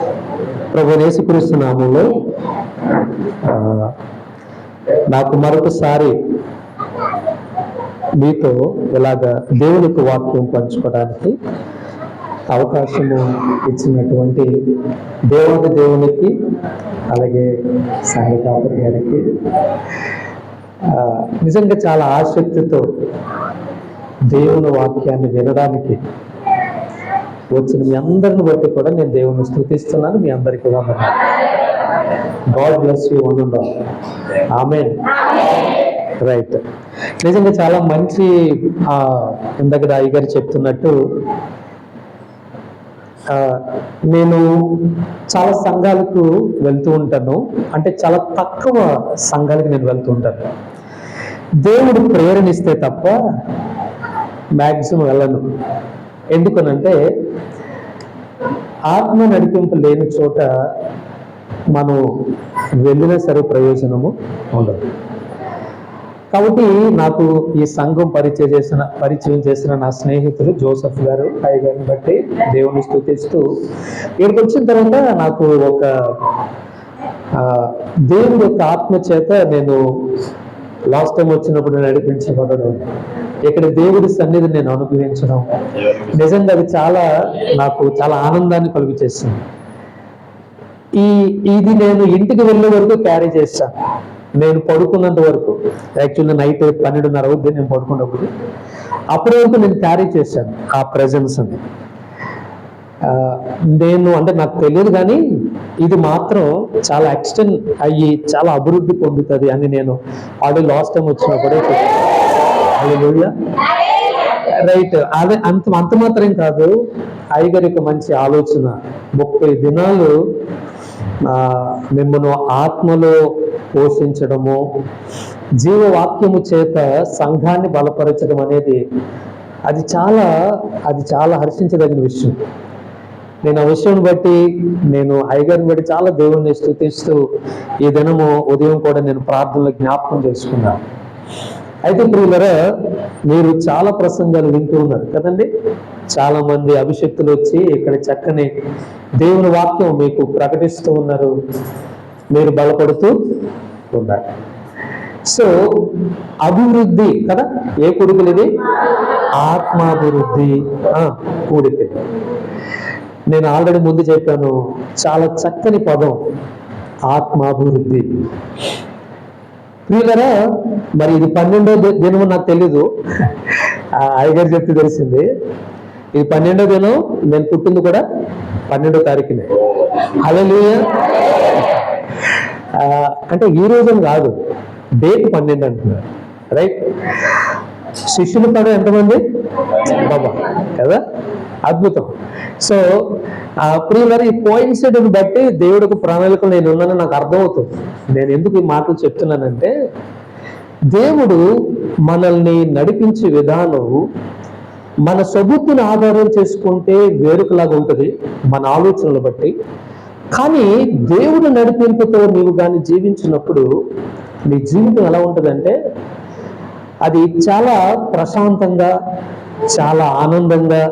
ప్రభువైన యేసుక్రీస్తు నామములో నాకు మరొకసారి మీతో ఇలాగ దేవునికి వాక్యం పంచుకోవడానికి అవకాశము ఇచ్చినటువంటి దేవునికి అలాగే సంఘ కాపరి గారికి నిజంగా చాలా ఆసక్తితో దేవుని వాక్యాన్ని వినడానికి వచ్చిన మీ అందరిని బట్టి కూడా నేను దేవుని స్తుతిస్తున్నాను. మీ అందరికీ వందనాలు. God bless you one and all. Amen. Right. నిజంగా చాలా మంచి ఇందాక అయ్యగారు చెప్తున్నట్టు నేను చాలా సంఘాలకు వెళ్తూ ఉంటాను. అంటే చాలా తక్కువ సంఘాలకు నేను వెళ్తూ ఉంటాను. దేవుడు ప్రేరణిస్తే తప్ప మ్యాక్సిమం వెళ్ళను. ఎందుకనంటే ఆత్మ నడిపింపు లేని చోట మనం వెళ్ళినా సరే ప్రయోజనము ఉండదు. కాబట్టి నాకు ఈ సంఘం పరిచయం చేసిన నా స్నేహితులు జోసెఫ్ గారు అయ్య గారిని బట్టి దేవుని స్తుతిస్తూ ఇక్కడికి వచ్చిన తర్వాత నాకు ఒక దేవుడి యొక్క ఆత్మ చేత నేను లాస్ట్ టైం వచ్చినప్పుడు నడిపించబడడం, ఇక్కడ దేవుడి సన్నిధిని నేను అనుభవించడం నిజంగా అది నాకు చాలా ఆనందాన్ని కలుగు చేస్తుంది. ఇది నేను ఇంటికి వెళ్ళే వరకు క్యారీ చేస్తాను. నేను పడుకున్నంత వరకు, యాక్చువల్లీ నైట్ 12:30 అవుద్ది నేను పడుకున్నప్పుడు, అప్పటి వరకు నేను క్యారీ చేశాను ఆ ప్రెజెన్స్ అని. అంటే నాకు తెలియదు, కానీ ఇది మాత్రం చాలా ఎక్స్టెండ్ అయ్యి చాలా అభివృద్ధి పొందుతుంది అని నేను ఆల్రెడీ లాస్ట్ టైం వచ్చినప్పుడే హల్లెలూయా. రైట్. అదే అంత మాత్రం కాదు, అయ్యగారికి మంచి ఆలోచన. 30 దినాలు మిమ్మల్ని ఆత్మలో పోషించడము, జీవవాక్యము చేత సంఘాన్ని బలపరచడం అనేది అది చాలా హర్షించదగిన విషయం. నేను ఆ విషయం బట్టి నేను అయ్యగారిని బట్టి చాలా దేవుణ్ణి స్తుతిస్తూ ఈ దినము ఉదయం కూడా నేను ప్రార్థనలో జ్ఞాపకం చేసుకున్నాను. అయితే ప్రియులారా, మీరు చాలా ప్రసంగాలు వింటూ ఉన్నారు కదండి. చాలా మంది అభిషక్తులు వచ్చి ఇక్కడ చక్కని దేవుని వాక్యం మీకు ప్రకటిస్తూ ఉన్నారు, మీరు బలపడుతూ ఉన్నారు. సో అభివృద్ధి కదా, ఏ కూడికలు ఇది? ఆత్మాభివృద్ధి కూడిక. నేను ఆల్రెడీ ముందు చెప్పాను, చాలా చక్కని పదం ఆత్మాభివృద్ధి. ప్రియులరా, మరి ఇది 12వ దినం నాకు తెలీదు, అయ్యగారు చెప్తే తెలిసింది. ఇది 12వ దినం, నేను పుట్టింది కూడా 12వ తారీఖునే. హల్లెలూయా. అంటే ఈ రోజున కాదు, డేట్ 12 అంటున్నారు. రైట్. శిష్యులు కూడా ఎంతమంది? బాబా కదా, అద్భుతం. సో ప్రియులారా, ఈ కోయిన్సిడెంట్ బట్టి దేవుడికి ప్రణాళికలు నేను ఉన్నానని నాకు అర్థమవుతుంది. నేను ఎందుకు ఈ మాటలు చెప్తున్నానంటే, దేవుడు మనల్ని నడిపించే విధానం మన సొబుద్ధిని ఆధారం చేసుకుంటే వేరొకలాగా ఉంటుంది మన ఆలోచనలు బట్టి. కానీ దేవుడు నడిపింపుతో నీవు కానీ జీవించినప్పుడు నీ జీవితం ఎలా ఉంటుందంటే, అది చాలా ప్రశాంతంగా, చాలా ఆనందంగా,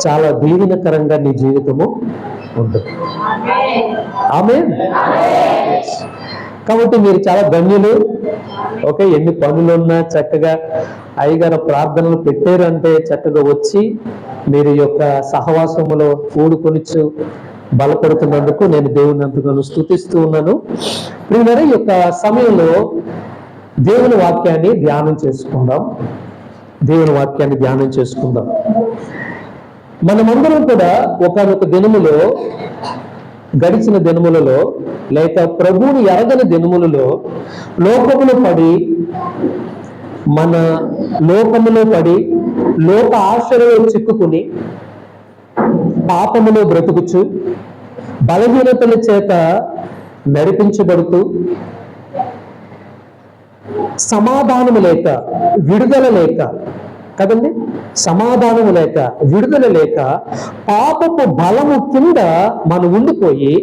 చాలా దీవెనకరంగా నీ జీవితము ఉంటుంది. ఆమేన్. కాబట్టి మీరు చాలా ధన్యులు. ఓకే, ఎన్ని పనులున్నా చక్కగా అయ్యగారు ప్రార్థనలు పెట్టారు అంటే చక్కగా వచ్చి మీరు యొక్క సహవాసములో కూడుకొనిచ్చు బలపడుతున్నందుకు నేను దేవుని ఎంతగానో స్తుతిస్తూ ఉన్నాను. ప్రియులారా, ఈ యొక్క సమయంలో దేవుని వాక్యాన్ని ధ్యానం చేసుకుందాం. మనమందరం కూడా ఒకానొక దినములో, గడిచిన దినములలో లేక ప్రభువుని ఎరగని దినములలో లోకములో పడి లోక ఆశలలో చిక్కుకుని పాపములో బ్రతుకుచు బలహీనతల చేత నడిపించబడుతూ సమాధానము లేక విడుదల లేక కదండి, సమాధానము లేక విడుదల లేక పాపపు బలము కింద మనం ఉండిపోయి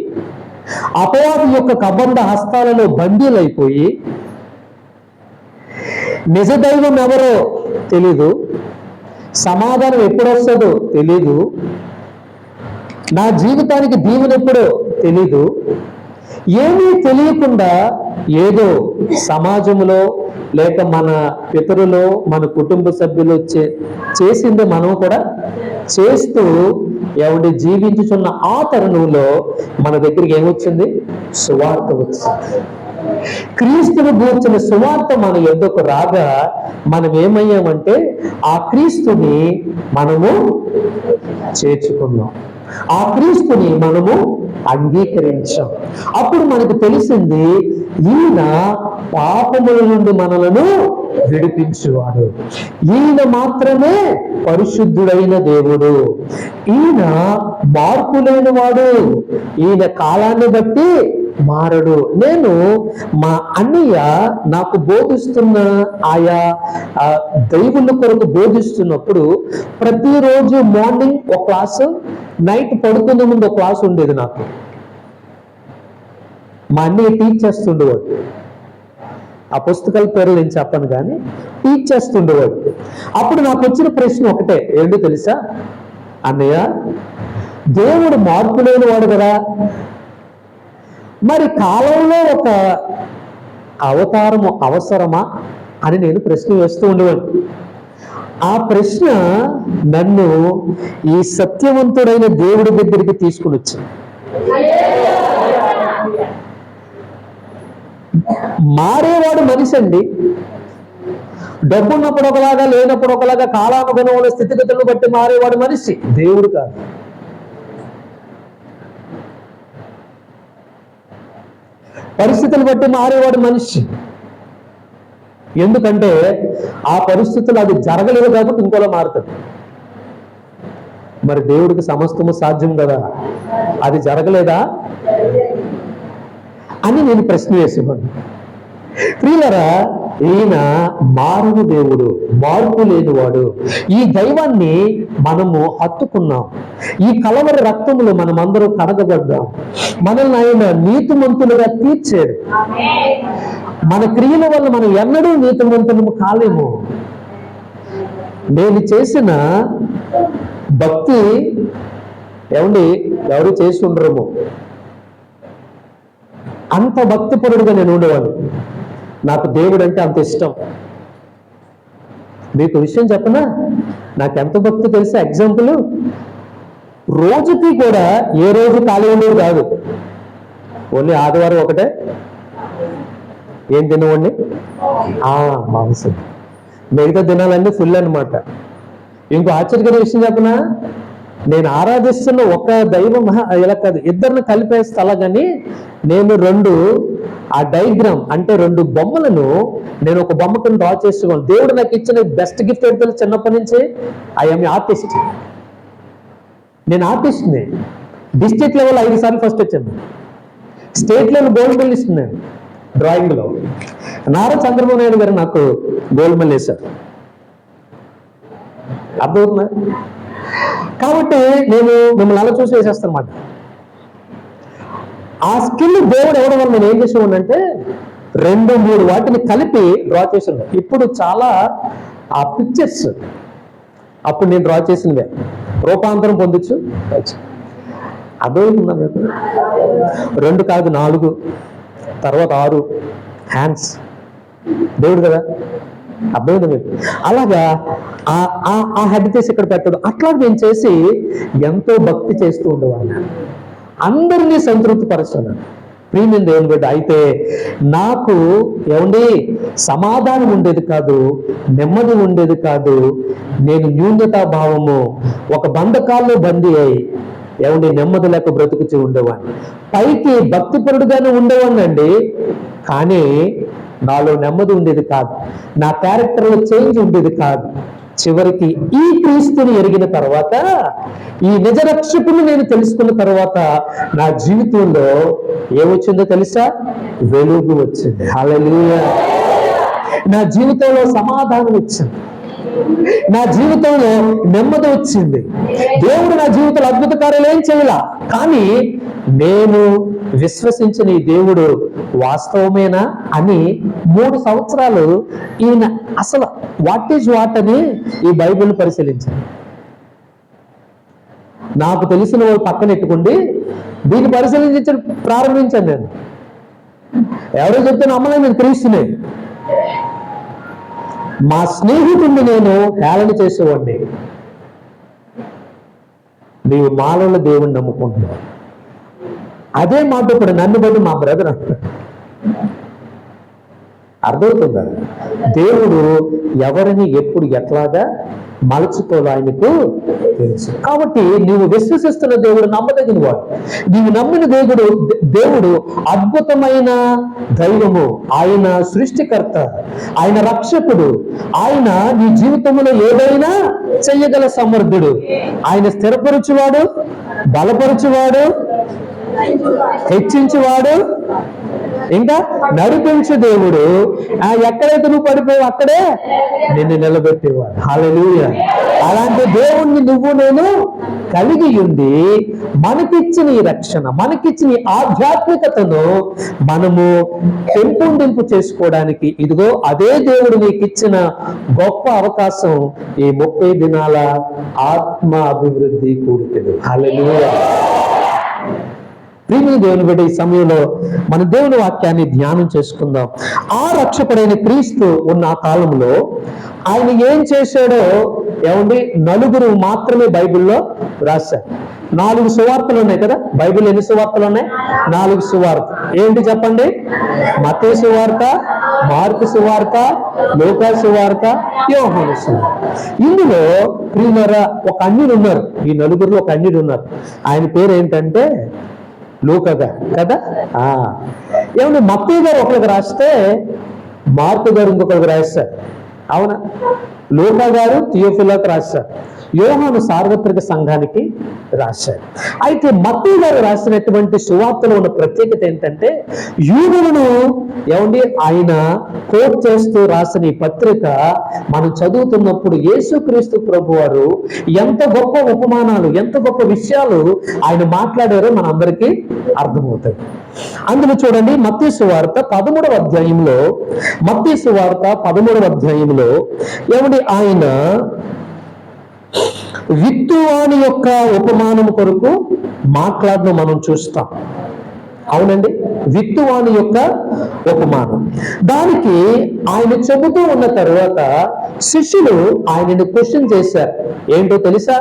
అపవాది యొక్క కబంధ హస్తాలలో బందీలైపోయి నిజ దైవం ఎవరో తెలీదు, సమాధానం ఎప్పుడు వస్తుందో తెలీదు, నా జీవితానికి దీవెన ఎప్పుడో తెలీదు, ఏమీ తెలియకుండా ఏదో సమాజంలో లేక మన పితరులో మన కుటుంబ సభ్యులు చేసింది మనం కూడా చేస్తూ ఎవరి జీవించుచున్న ఆ తరుణంలో మన దగ్గరికి ఏమొచ్చింది? సువార్త వచ్చింది. క్రీస్తును గూర్చిన సువార్త మన యొద్దకు రాగా మనం ఏమయ్యామంటే ఆ క్రీస్తుని మనము చేర్చుకున్నాం, ఆ క్రీస్తుని మనము అంగీకరించాం. అప్పుడు మనకు తెలిసింది, ఈయన పాపముల నుండి మనలను విడిపించువాడు, ఈయన మాత్రమే పరిశుద్ధుడైన దేవుడు, ఈయన మార్పు లేని వాడు, ఈయన కాలాన్ని బట్టి మారడు. నేను మా అన్నయ్య నాకు బోధిస్తున్న ఆయా దైవుల కొరకు బోధిస్తున్నప్పుడు ప్రతిరోజు మార్నింగ్ ఒక క్లాసు, నైట్ పడుకునే ముందు ఒక క్లాస్ ఉండేది నాకు. మా అన్నయ్య టీచ్ చేస్తుండేవాడు. ఆ పుస్తకాల పేర్లు నేను చెప్పను కానీ టీచ్ చేస్తుండేవాడు. అప్పుడు నాకు వచ్చిన ప్రశ్న ఒకటే, ఏంటో తెలుసా? అన్నయ్య, దేవుడు మార్పు లేని వాడు కదా, మరి కాలంలో ఒక అవతారము అవసరమా అని నేను ప్రశ్న వేస్తూ ఉండేవాడు. ఆ ప్రశ్న నన్ను ఈ సత్యవంతుడైన దేవుడి దగ్గరికి తీసుకుని వచ్చింది. మారేవాడు మనిషి అండి. డబ్బున్నప్పుడు ఒకలాగా, లేనప్పుడు ఒకలాగా, కాలానుగుణముల స్థితిగతులను బట్టి మారేవాడు మనిషి, దేవుడు కాదు. పరిస్థితులు బట్టి మారేవాడు మనిషి. ఎందుకంటే ఆ పరిస్థితులు అది జరగలేదు కాబట్టి ఇంకోలా మారుతాడు. మరి దేవుడికి సమస్తము సాధ్యం కదా, అది జరగలేదా అని నేను ప్రశ్న వేసేవాడు. ప్రియులారా, ఈయన మారుని దేవుడు, మార్పు లేనివాడు. ఈ దైవాన్ని మనము హత్తుకున్నాం. ఈ కలవరి రక్తములు మనమందరూ కడగబడ్డాం. మనల్ని ఆయన నీతిమంతులుగా తీర్చాడు. మన క్రియల వల్ల మనం ఎన్నడూ నీతిమంతులము కాలేము. నేను చేసిన భక్తి ఎవరు చేసి ఉండరేమో, అంత భక్తిపరుడుగా నేను ఉండేవాడు. నాకు దేవుడు అంటే అంత ఇష్టం. మీకు విషయం చెప్పనా, నాకు ఎంత భక్తి తెలిసే ఎగ్జాంపుల్, రోజుకి కూడా ఏ రోజు ఖాళీ ఉండేది కాదు. ఓన్లీ ఆదివారం ఒకటే ఏం తినవండి, మాంసం. మిగతా దినాలన్నీ ఫుల్ అనమాట. ఇంకో ఆశ్చర్యకర విషయం చెప్పనా, నేను ఆరాధిస్తున్న ఒక దైవం ఇలా కాదు, ఇద్దరిని కలిపేస్తే అలాగని నేను ఆ డయాగ్రామ్ అంటే 2 బొమ్మలను నేను ఒక బొమ్మకు డ్రా చేసుకోను. దేవుడు నాకు ఇచ్చిన బెస్ట్ గిఫ్ట్ ఏంటో చిన్నప్పటి నుంచి, ఐఎమ్ ఆర్టిస్ట్. నేను ఆర్టిస్ట్ని. డిస్ట్రిక్ట్ లెవెల్ 5 సార్లు ఫస్ట్ వచ్చాను. స్టేట్ లెవెల్ గోల్డ్ మెడల్ ఇస్తున్నాను డ్రాయింగ్లో. నారా చంద్రబాబు నాయుడు గారు నాకు గోల్డ్ మెడల్ వేశారు. అర్థమవుతుందా? కాబట్టి నేను మిమ్మల్ని అలా చూసి వేసేస్తాను అన్నమాట. ఆ స్కిల్ దేవుడు ఎవడం వల్ల నేను ఏం చేసేవాడినంటే 2-3 వాటిని కలిపి డ్రా చేసాను. ఇప్పుడు చాలా ఆ పిక్చర్స్ అప్పుడు నేను డ్రా చేసినవే రూపాంతరం పొందొచ్చు. అర్థమవుతుందా మీకు? 2 కాదు 4, తర్వాత 6 హ్యాండ్స్. దేవుడు కదా, అర్థమైంది మీకు? అలాగా ఆ హెడ్ చేసి ఇక్కడ పెట్టాడు. అట్లా నేను చేసి ఎంతో భక్తి చేస్తూ ఉండేవాడిని. అందరినీ సంతృప్తి పరుస్తున్నాను. ప్రియమైన దేవుని బిడ్డ, అయితే నాకు సమాధానం ఉండేది కాదు, నెమ్మది ఉండేది కాదు. నేను న్యూనతా భావము, ఒక బంధకాల్లో బందీ అయి నెమ్మది లేక బ్రతుకుతూ ఉండేవాడిని. పైకి భక్తిపరుడుగానే ఉండేవాడిని అండి, కానీ నాలో నెమ్మది ఉండేది కాదు, నా క్యారెక్టర్లో చేంజ్ ఉండేది కాదు. చివరికి ఈ క్రీస్తుని ఎరిగిన తర్వాత, ఈ నిజ రక్షకుని నేను తెలుసుకున్న తర్వాత నా జీవితంలో ఏమొచ్చిందో తెలుసా? వెలుగు వచ్చింది. హల్లెలూయా! నా జీవితంలో సమాధానం వచ్చింది, నా జీవితంలో నెమ్మది వచ్చింది. దేవుడు నా జీవితంలో అద్భుత కార్యాలు ఏం చేయాల, కానీ నేను విశ్వసించిన ఈ దేవుడు వాస్తవమేనా అని 3 సంవత్సరాలు ఈయన అసలు వాట్ ఈజ్ వాట్ అని ఈ బైబిల్ పరిశీలించాను. నాకు తెలిసిన వాళ్ళు పక్కన పెట్టుకోండి, దీన్ని పరిశీలించడం ప్రారంభించాను నేను. ఎవరో చెప్తే నమ్మలేదు, నేను క్రీస్తునే. మా స్నేహితుడిని నేను హేళన చేసేవాడిని. నీవు మాలలో దేవుణ్ణి నమ్ముకుంటున్నావు. అదే మాట ఇప్పుడు నన్ను బట్టి మా బ్రదర్ అంటాడు. అర్థమవుతుందా? దేవుడు ఎవరిని ఎప్పుడు ఎట్లాగా మలచుకోవాలో ఆయనకు తెలుసు. కాబట్టి నీవు విశ్వసిస్తున్న దేవుడు నమ్మదగిన వాడు. నీవు నమ్మిన దేవుడు అద్భుతమైన దైవము. ఆయన సృష్టికర్త, ఆయన రక్షకుడు, ఆయన నీ జీవితంలో ఏదైనా చెయ్యగల సమర్థుడు. ఆయన స్థిరపరచువాడు, బలపరచువాడు, హెచ్చించువాడు, ఇంకా నడిపించు దేవుడు. ఎక్కడైతే నువ్వు పడిపోయావు అక్కడే నిన్ను నిలబెట్టేవాడు. హల్లెలూయా. అలాంటి దేవుణ్ణి నువ్వు నేను కలిగి ఉండి మనకిచ్చిన ఈ రక్షణ, మనకిచ్చిన ఈ ఆధ్యాత్మికతను మనము పెంపొందింపు చేసుకోవడానికి ఇదిగో అదే దేవుడు నీకు ఇచ్చిన గొప్ప అవకాశం ఈ 30 దినాల ఆత్మ అభివృద్ధి కూడికలు. హల్లెలూయా. ప్రియమైన దేవుని బిడ్డ, ఈ సమయంలో మన దేవుని వాక్యాన్ని ధ్యానం చేసుకుందాం. ఆ రక్షకుడైన క్రీస్తు ఉన్న ఆ కాలంలో ఆయన ఏం చేశాడో ఏమండి, 4 మాత్రమే బైబిల్లో రాశారు. 4 సువార్తలు ఉన్నాయి కదా. బైబిల్ ఎన్ని సువార్తలు ఉన్నాయి? 4 సువార్త. ఏంటి చెప్పండి? మత్తయి సువార్త, మార్కు సువార్త, లూకా సువార్త, యోహాను సువార్త. ఇందులో ప్రియులారా ఒక అన్యుడు ఉన్నారు. ఈ 4లో ఒక అన్యుడు ఉన్నారు. ఆయన పేరు ఏంటంటే లూకా గారు కదా. ఏమంటే మత్తయి గారు ఒకరికి రాస్తే మార్కు గారు ఇంకొకరికి రాస్తారు. అవునా? లూకా గారు థియోఫిలాకు రాశారు, యోహాను సార్వత్రిక సంఘానికి రాశారు. అయితే మత్తయి గారు రాసినటువంటి సువార్తలో ఉన్న ప్రత్యేకత ఏంటంటే, యూదులను ఏమండి ఆయన కోట్ చేస్తూ రాసిన ఈ పత్రిక మనం చదువుతున్నప్పుడు యేసుక్రీస్తు ప్రభు వారు ఎంత గొప్ప ఉపమానాలు, ఎంత గొప్ప విషయాలు ఆయన మాట్లాడారో మన అందరికీ అర్థమవుతుంది. అందులో చూడండి, మత్తయి సువార్త 13వ అధ్యాయంలో, మత్తయి సువార్త 13వ అధ్యాయంలో ఏమండి ఆయన విత్తువాని యొక్క ఉపమానం కొరకు మాట్లాడడం మనం చూస్తాం. అవునండి, విత్తువాని యొక్క ఉపమానం. దానికి ఆయన చెబుతూ ఉన్న తర్వాత శిష్యులు ఆయనని క్వశ్చన్ చేశారు. ఏంటో తెలుసా?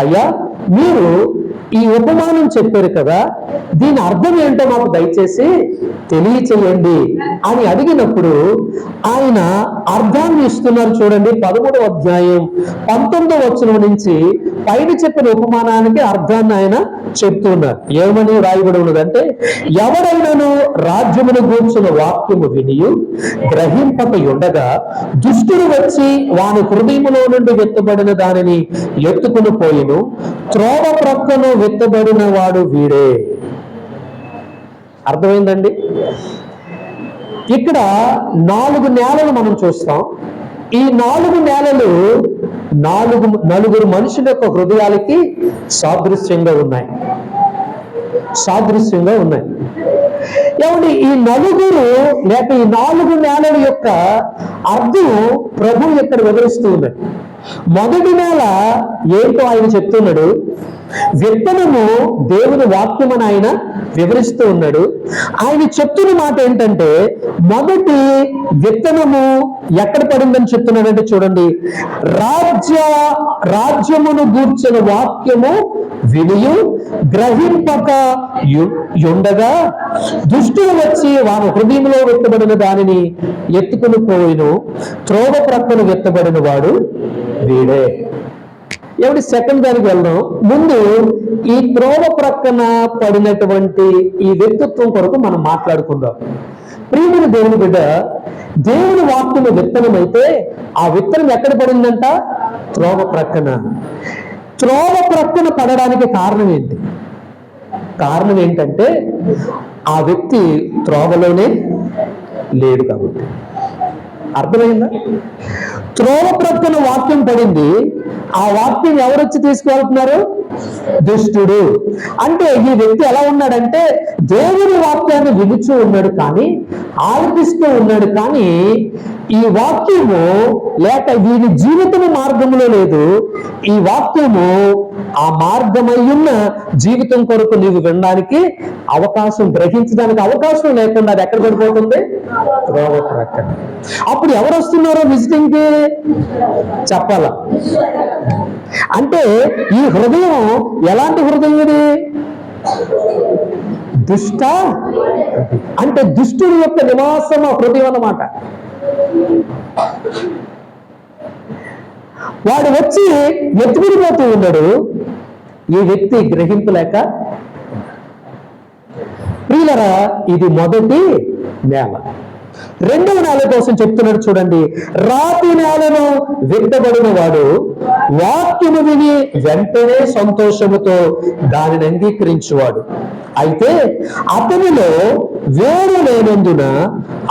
అయ్యా, మీరు ఈ ఉపమానం చెప్పారు కదా, దీని అర్థం ఏంటో మాకు దయచేసి తెలియచేయండి అని అడిగినప్పుడు ఆయన అర్థాన్ని ఇస్తున్నారు. చూడండి, 13వ అధ్యాయం 19వ వచనం నుంచి పైన చెప్పిన ఉపమానానికి అర్థాన్ని ఆయన చెప్తున్నారు. ఏమని రాయబడి ఉన్నదంటే, ఎవరైనాను రాజ్యమును గూర్చిన వాక్యము వినియు గ్రహింపక ఉండగా దుష్టుడు వచ్చి వాని హృదయములో నుండి విత్తబడిన దానిని ఎత్తుకుని పోయిను, త్రోవ ప్రక్కను విత్తబడిన వాడు వీడే. అర్థమైందండి? ఇక్కడ 4 నేలలు మనం చూస్తాం. ఈ 4 నేలలు 4 మనుషుల యొక్క హృదయాలకి సాదృశ్యంగా ఉన్నాయి. ఏమంటే ఈ 4 లేక ఈ 4 నేలల యొక్క అర్థం ప్రభువు ఇక్కడ వివరిస్తూ ఉన్నాడు. మొదటి నేల ఏంటో ఆయన చెప్తున్నాడు. విత్తనము దేవుని వాక్యం అని ఆయన వివరిస్తూ ఉన్నాడు. ఆయన చెప్తున్న మాట ఏంటంటే, మొదటి విత్తనము ఎక్కడ పడిందని చెప్తున్నాడంటే, చూడండి, రాజ్యమును గూర్చిన వాక్యము వినియు గ్రహింపక ఉండగా దుష్టులు వచ్చి వారి హృదయంలో విత్తబడిన దానిని ఎత్తుకుని పోయిను, త్రోవ ప్రక్కన విత్తబడిన వాడు వీడే. ఏమిటి? సెకండ్ దానికి వెళ్దాం. ముందు ఈ త్రోవ ప్రక్కన పడినటువంటి ఈ వ్యక్తిత్వం కొరకు మనం మాట్లాడుకుందాం. ప్రియమైన దేవుని బిడ్డ, దేవుని వాక్యము విత్తనం అయితే ఆ విత్తనం ఎక్కడ పడిందంట? త్రోవ ప్రక్కన. త్రోవ ప్రక్కన పడడానికి కారణం ఏంటి? కారణం ఏంటంటే ఆ వ్యక్తి త్రోవలోనే లేడు కాబట్టి. అర్థమైందా? త్రోవ ప్రక్కన వాక్యం పడింది. ఆ వాక్యం ఎవరొచ్చి తీసుకువెళ్తున్నారు? దుష్టుడు. అంటే ఈ వ్యక్తి ఎలా ఉన్నాడంటే దేవుని వాక్యాన్ని వినుచూ ఉన్నాడు, కానీ ఆలపిస్తూ ఉన్నాడు, కానీ ఈ వాక్యము లేక వీని జీవితము మార్గంలో లేదు. ఈ వాక్యము ఆ మార్గమయ్యున్న జీవితం కొరకు నీవు వినడానికి అవకాశం, గ్రహించడానికి అవకాశం లేకుండా అది ఎక్కడ పడిపోతుంది? త్రోవకు రక్కన. అప్పుడు ఎవరు వస్తున్నారో విజిటింగ్ కి చెప్పాలా? అంటే ఈ హృదయం ఎలాంటి హృదయం ఇది? దుష్ట అంటే దుష్టుడి యొక్క నివాసం హృదయం అన్నమాట. వాడు వచ్చి ఎత్తుకుడిపోతూ ఉన్నాడు, ఈ వ్యక్తి గ్రహింపలేక. ప్రియులరా, ఇది మొదటి నేల. రెండవ నేల కోసం చెప్తున్నాడు చూడండి. రాతి నేలను విత్తబడిన వాడు వాక్యము విని వెంటనే సంతోషముతో దానిని అంగీకరించువాడు. అయితే అతనిలో వేరు లేనందున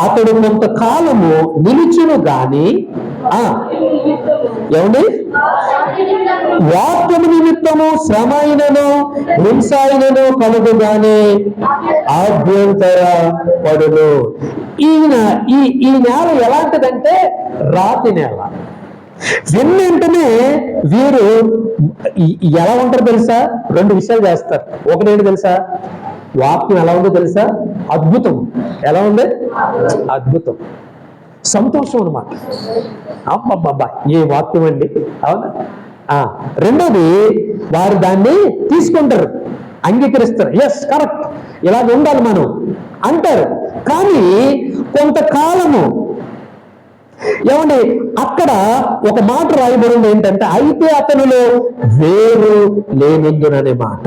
అతడు కొంతకాలము నిలుచును గాని ఏమండి వాక్యము నిమిత్తము శ్రమ అయినను హింస అయినను కలుగు గాని అభ్యంతర పడును. ఈ నేల ఎలాంటిదంటే రాతి నేల. వెంటనే వీరు ఎలా ఉంటారు తెలుసా? రెండు విషయాలు చేస్తారు. ఒకటేంటి తెలుసా? వాక్యం ఎలా ఉందో తెలుసా? అద్భుతం. ఎలా ఉంది? అద్భుతం, సంతోషం అన్నమాట. అబ్బబ్బబ్బా, ఏ వాక్యం అండి! అవునా? రెండోది, వారు దాన్ని తీసుకుంటారు, అంగీకరిస్తారు. ఎస్, కరెక్ట్, ఇలాగ ఉండాలి మనం అంటారు. కానీ కొంతకాలము ఏమండి అక్కడ ఒక మాట రాయబడింది ఏంటంటే, అయితే అతనిలో వేరు లేనందుననే మాట.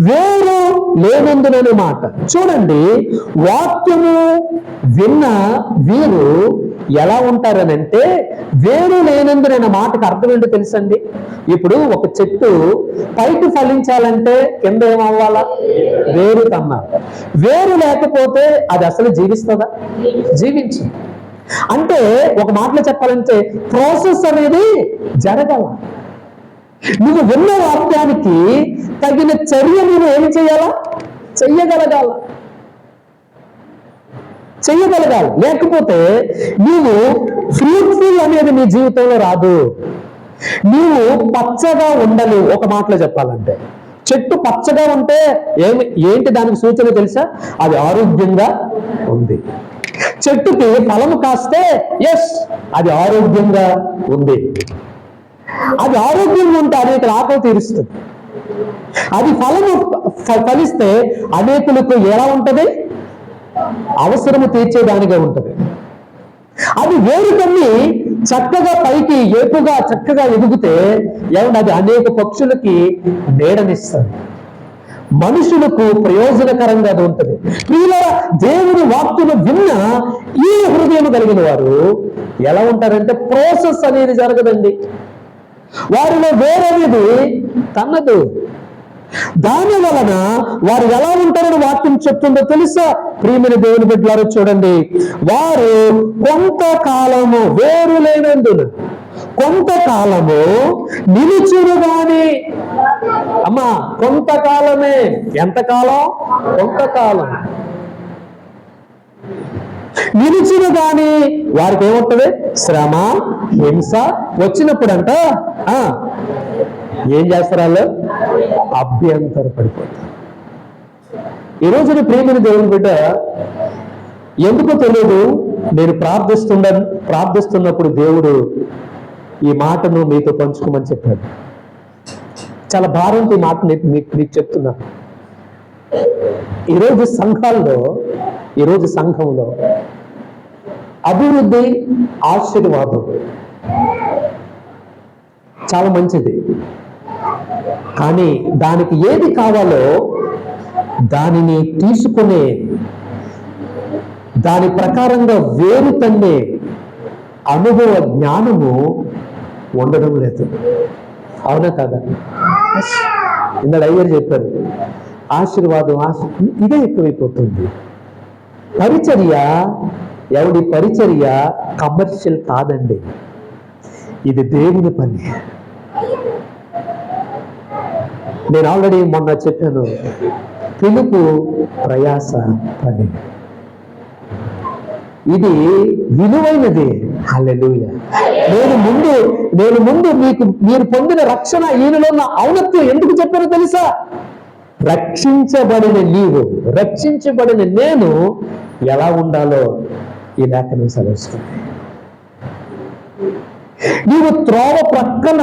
వేరు లేనందుననే మాట. చూడండి, వాక్యము విన్న వీరు ఎలా ఉంటారనంటే వేరు లేనందుననే మాటకు అర్థం ఏంటో తెలుసండి. ఇప్పుడు ఒక చెట్టు పైకి ఫలించాలంటే కింద ఏమవ్వాలా? వేరు తన్నారు. వేరు లేకపోతే అది అసలు జీవిస్తుందా? జీవించు. అంటే ఒక మాటలో చెప్పాలంటే ప్రాసెస్ అనేది జరగాల. నువ్వు విన్న వాక్యానికి తగిన చర్య నువ్వు ఏం చేయాలా? చెయ్యగలగాలి. లేకపోతే నీవు ఫ్రూట్ఫుల్ అనేది నీ జీవితంలో రాదు. నీవు పచ్చగా ఉండలేవు. ఒక మాటలో చెప్పాలంటే చెట్టు పచ్చగా ఉంటే ఏంటి దానికి సూచన తెలుసా? అది ఆరోగ్యంగా ఉంది. చెట్టుకి ఫలము కాస్తే ఎస్, అది ఆరోగ్యంగా ఉంది. అది ఆరోగ్యంగా ఉంటే అనేక ఆకలి తీరుస్తుంది. అది ఫలము ఫలిస్తే అనేకులకు ఎలా ఉంటది? అవసరము తీర్చేదానిగా ఉంటది. అది వేరుకన్ని చక్కగా పైకి ఏపుగా చక్కగా ఎదిగితే ఏమన్నా అది అనేక పక్షులకి నీడనిస్తుంది, మనుషులకు ప్రయోజనకరంగా అది ఉంటుంది. ప్రియులారా, దేవుని వాక్యము విన్న ఈ హృదయం కలిగిన వారు ఎలా ఉంటారంటే ప్రాసెస్ అనేది జరగదండి. వారిలో వేరనేది తన్నదు. దాని వలన వారు ఎలా ఉంటారని వాక్యం చెప్తుందో తెలుసా? ప్రియమైన దేవుని బిడ్డలారా, చూడండి, వారు కొంతకాలము వేరు లేనందున కొంతకాలము నిలుచును గాని. అమ్మా, కొంతకాలమే. ఎంతకాలం? కొంతకాలం నిలిచిన గాని వారికి ఏమవుతుంది? శ్రమ, హింస వచ్చినప్పుడంట ఏం చేస్తారు? వాళ్ళు అభ్యంతర పడిపోతారు. ఈరోజు ప్రియమైన దేవుని బిడ్డ, ఎందుకో తెలియదు, నేను ప్రార్థిస్తున్నప్పుడు దేవుడు ఈ మాటను మీతో పంచుకోమని చెప్పాడు. చాలా భారంతో ఈ మాట మీకు చెప్తున్నా. ఈరోజు సంఘంలో అభివృద్ధి, ఆశీర్వాదం చాలా మంచిది. కానీ దానికి ఏది కావాలో దానిని తీసుకునే, దాని ప్రకారంగా వేరు తన్నే అనుభవ జ్ఞానము ఉండడం లేదు. అవునా కదా? ఇందాక అయ్యారు చెప్పారు, ఆశీర్వాదం ఇదే ఎక్కువైపోతుంది. పరిచర్య కమర్షియల్ కాదండి, ఇది దేవుని పని. నేను ఆల్రెడీ మొన్న చెప్పాను, పిలుపు ప్రయాస పని, ఇది విలువైనది. హల్లెలూయా. నేను ముందు మీరు పొందిన రక్షణ, ఈయనలో ఉన్న ఔన్నత్యం ఎందుకు చెప్పానో తెలుసా? రక్షించబడిన నేను ఎలా ఉండాలో ఈ లేఖనం సెలవిస్తుంది. నీవు త్రోవ ప్రక్కన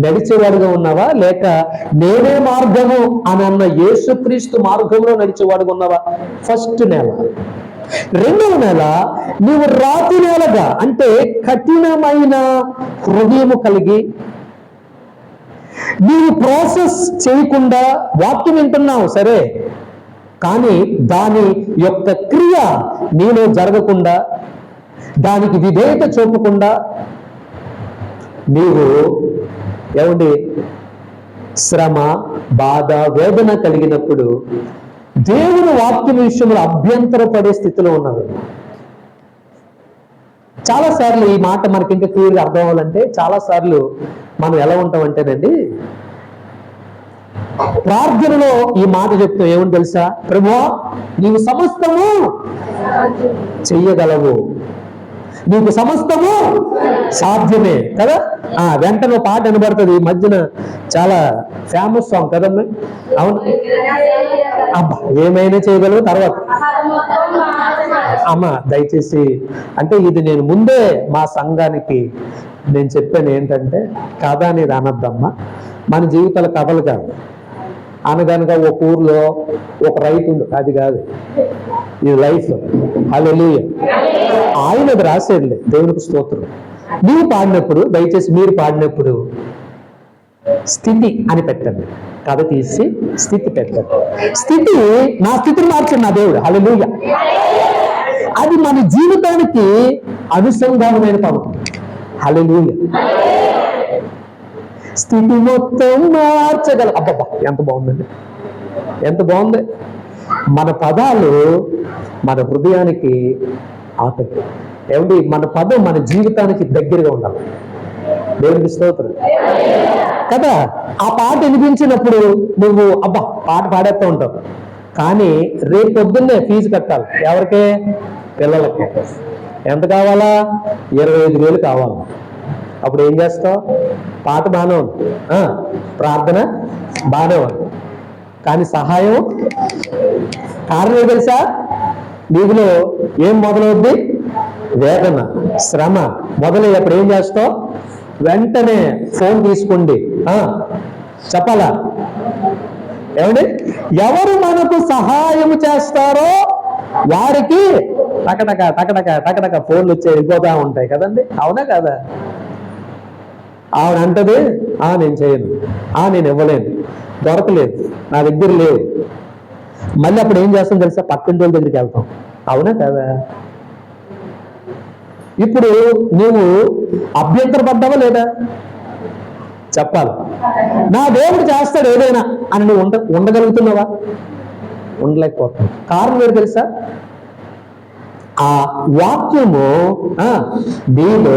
నడిచేవాడుగా ఉన్నావా, లేక నేనే మార్గము అని అన్న యేసుక్రీస్తు మార్గంలో నడిచేవాడుగా ఉన్నావా? ఫస్ట్ నెల. రెండవ నెల నీవు రాతి నేలగా, అంటే కఠినమైన హృదయము కలిగి నీవు ప్రాసెస్ చేయకుండా వాక్యం వింటున్నావు సరే, కానీ దాని యొక్క క్రియ నీలో జరగకుండా, దానికి విధేయత చూపకుండా నీవు ఏమండి శ్రమ, బాధ, వేదన కలిగినప్పుడు దేవుని వాక్యం విషయంలో అభ్యంతరపడే స్థితిలో ఉన్నారు. చాలాసార్లు ఈ మాట మనకి ఇంకా క్లియర్గా అర్థం అవ్వాలంటే, చాలాసార్లు మనం ఎలా ఉంటామంటేనండి, ప్రార్థనలో ఈ మాట చెప్తాం, ఏమని తెలుసా? ప్రభువా, నీవు సమస్తము చెయ్యగలవు, నీకు సమస్తము సాధ్యమే కదా. వెంటనే పాట వినబడుతుంది, ఈ మధ్యన చాలా ఫేమస్ సాంగ్ కదమ్మా. అవును, అబ్బా ఏమైనా చేయగలవు. తర్వాత అమ్మ దయచేసి, అంటే ఇది నేను ముందే మా సంఘానికి నేను చెప్పాను ఏంటంటే, కథ అనేది అనద్దమ్మా, మన జీవితాల కథలు కాదు. అనగనగా ఒక ఊర్లో ఒక రైతు, అది కాదు, ఇది లైఫ్. హల్లెలూయా. ఆయనది రాసేదిలే, దేవునికి స్తోత్రం. నీవు పాడినప్పుడు, దయచేసి మీరు పాడినప్పుడు స్థితి అని పెట్టండి, కథ తీసి స్థితి పెట్టండి. స్థితి, నా స్థితిని మార్చండి నా దేవుడు. హల్లెలూయా. అది మన జీవితానికి అనుసంధానమైన పదం. హల్లెలూయా. స్థితి మొత్తం మార్చగల, అబ్బబ్బా ఎంత బాగుందండి, ఎంత బాగుంది. మన పదాలు మన హృదయానికి ఆకలి. ఏమండి, మన పదం మన జీవితానికి దగ్గరగా ఉండాలి. దేవునికి స్తోత్రం కదా. ఆ పాట వినిపించినప్పుడు నువ్వు అబ్బా పాట పాడేస్తూ ఉంటావు, కానీ రేపు పొద్దున్నే ఫీజు కట్టాలి. ఎవరికే? పిల్లలకి. ఎంత కావాలా? 25,000 కావాలి. అప్పుడు ఏం చేస్తావు? పాట బాగానే ఉంది, ప్రార్థన బాగానే ఉంది, కానీ సహాయం కారణం ఏం తెలుసా? నీకులో ఏం మొదలవుద్ది? వేదన, శ్రమ మొదలయ్యేప్పుడు ఏం చేస్తావు? వెంటనే ఫోన్ తీసుకోండి, చెప్పాలా? ఏమండి, ఎవరు మనకు సహాయం చేస్తారో వారికి టకటక టకటక టకటక ఫోన్లు వచ్చి వెళ్ళిపోతా ఉంటాయి కదండి. అవునా కదా? ఆవిడ అంటది, నేను చేయను, నేను ఇవ్వలేను, దొరకలేదు, నా దగ్గర లేవు. మళ్ళీ అప్పుడు ఏం చేస్తాం తెలుసా? పక్కింటి వాళ్ళ దగ్గరికి వెళ్తాం. అవునా కదా? ఇప్పుడు నువ్వు అభ్యంతరపడ్డావా లేదా? చెప్పాలి. నా దేవుడు చేస్తాడు ఏదైనా అని నువ్వు ఉండగలుగుతున్నావా? ఉండలేకపోతున్నావు. కారణం ఏంటి తెలుసా? ఆ వాక్యము నీలో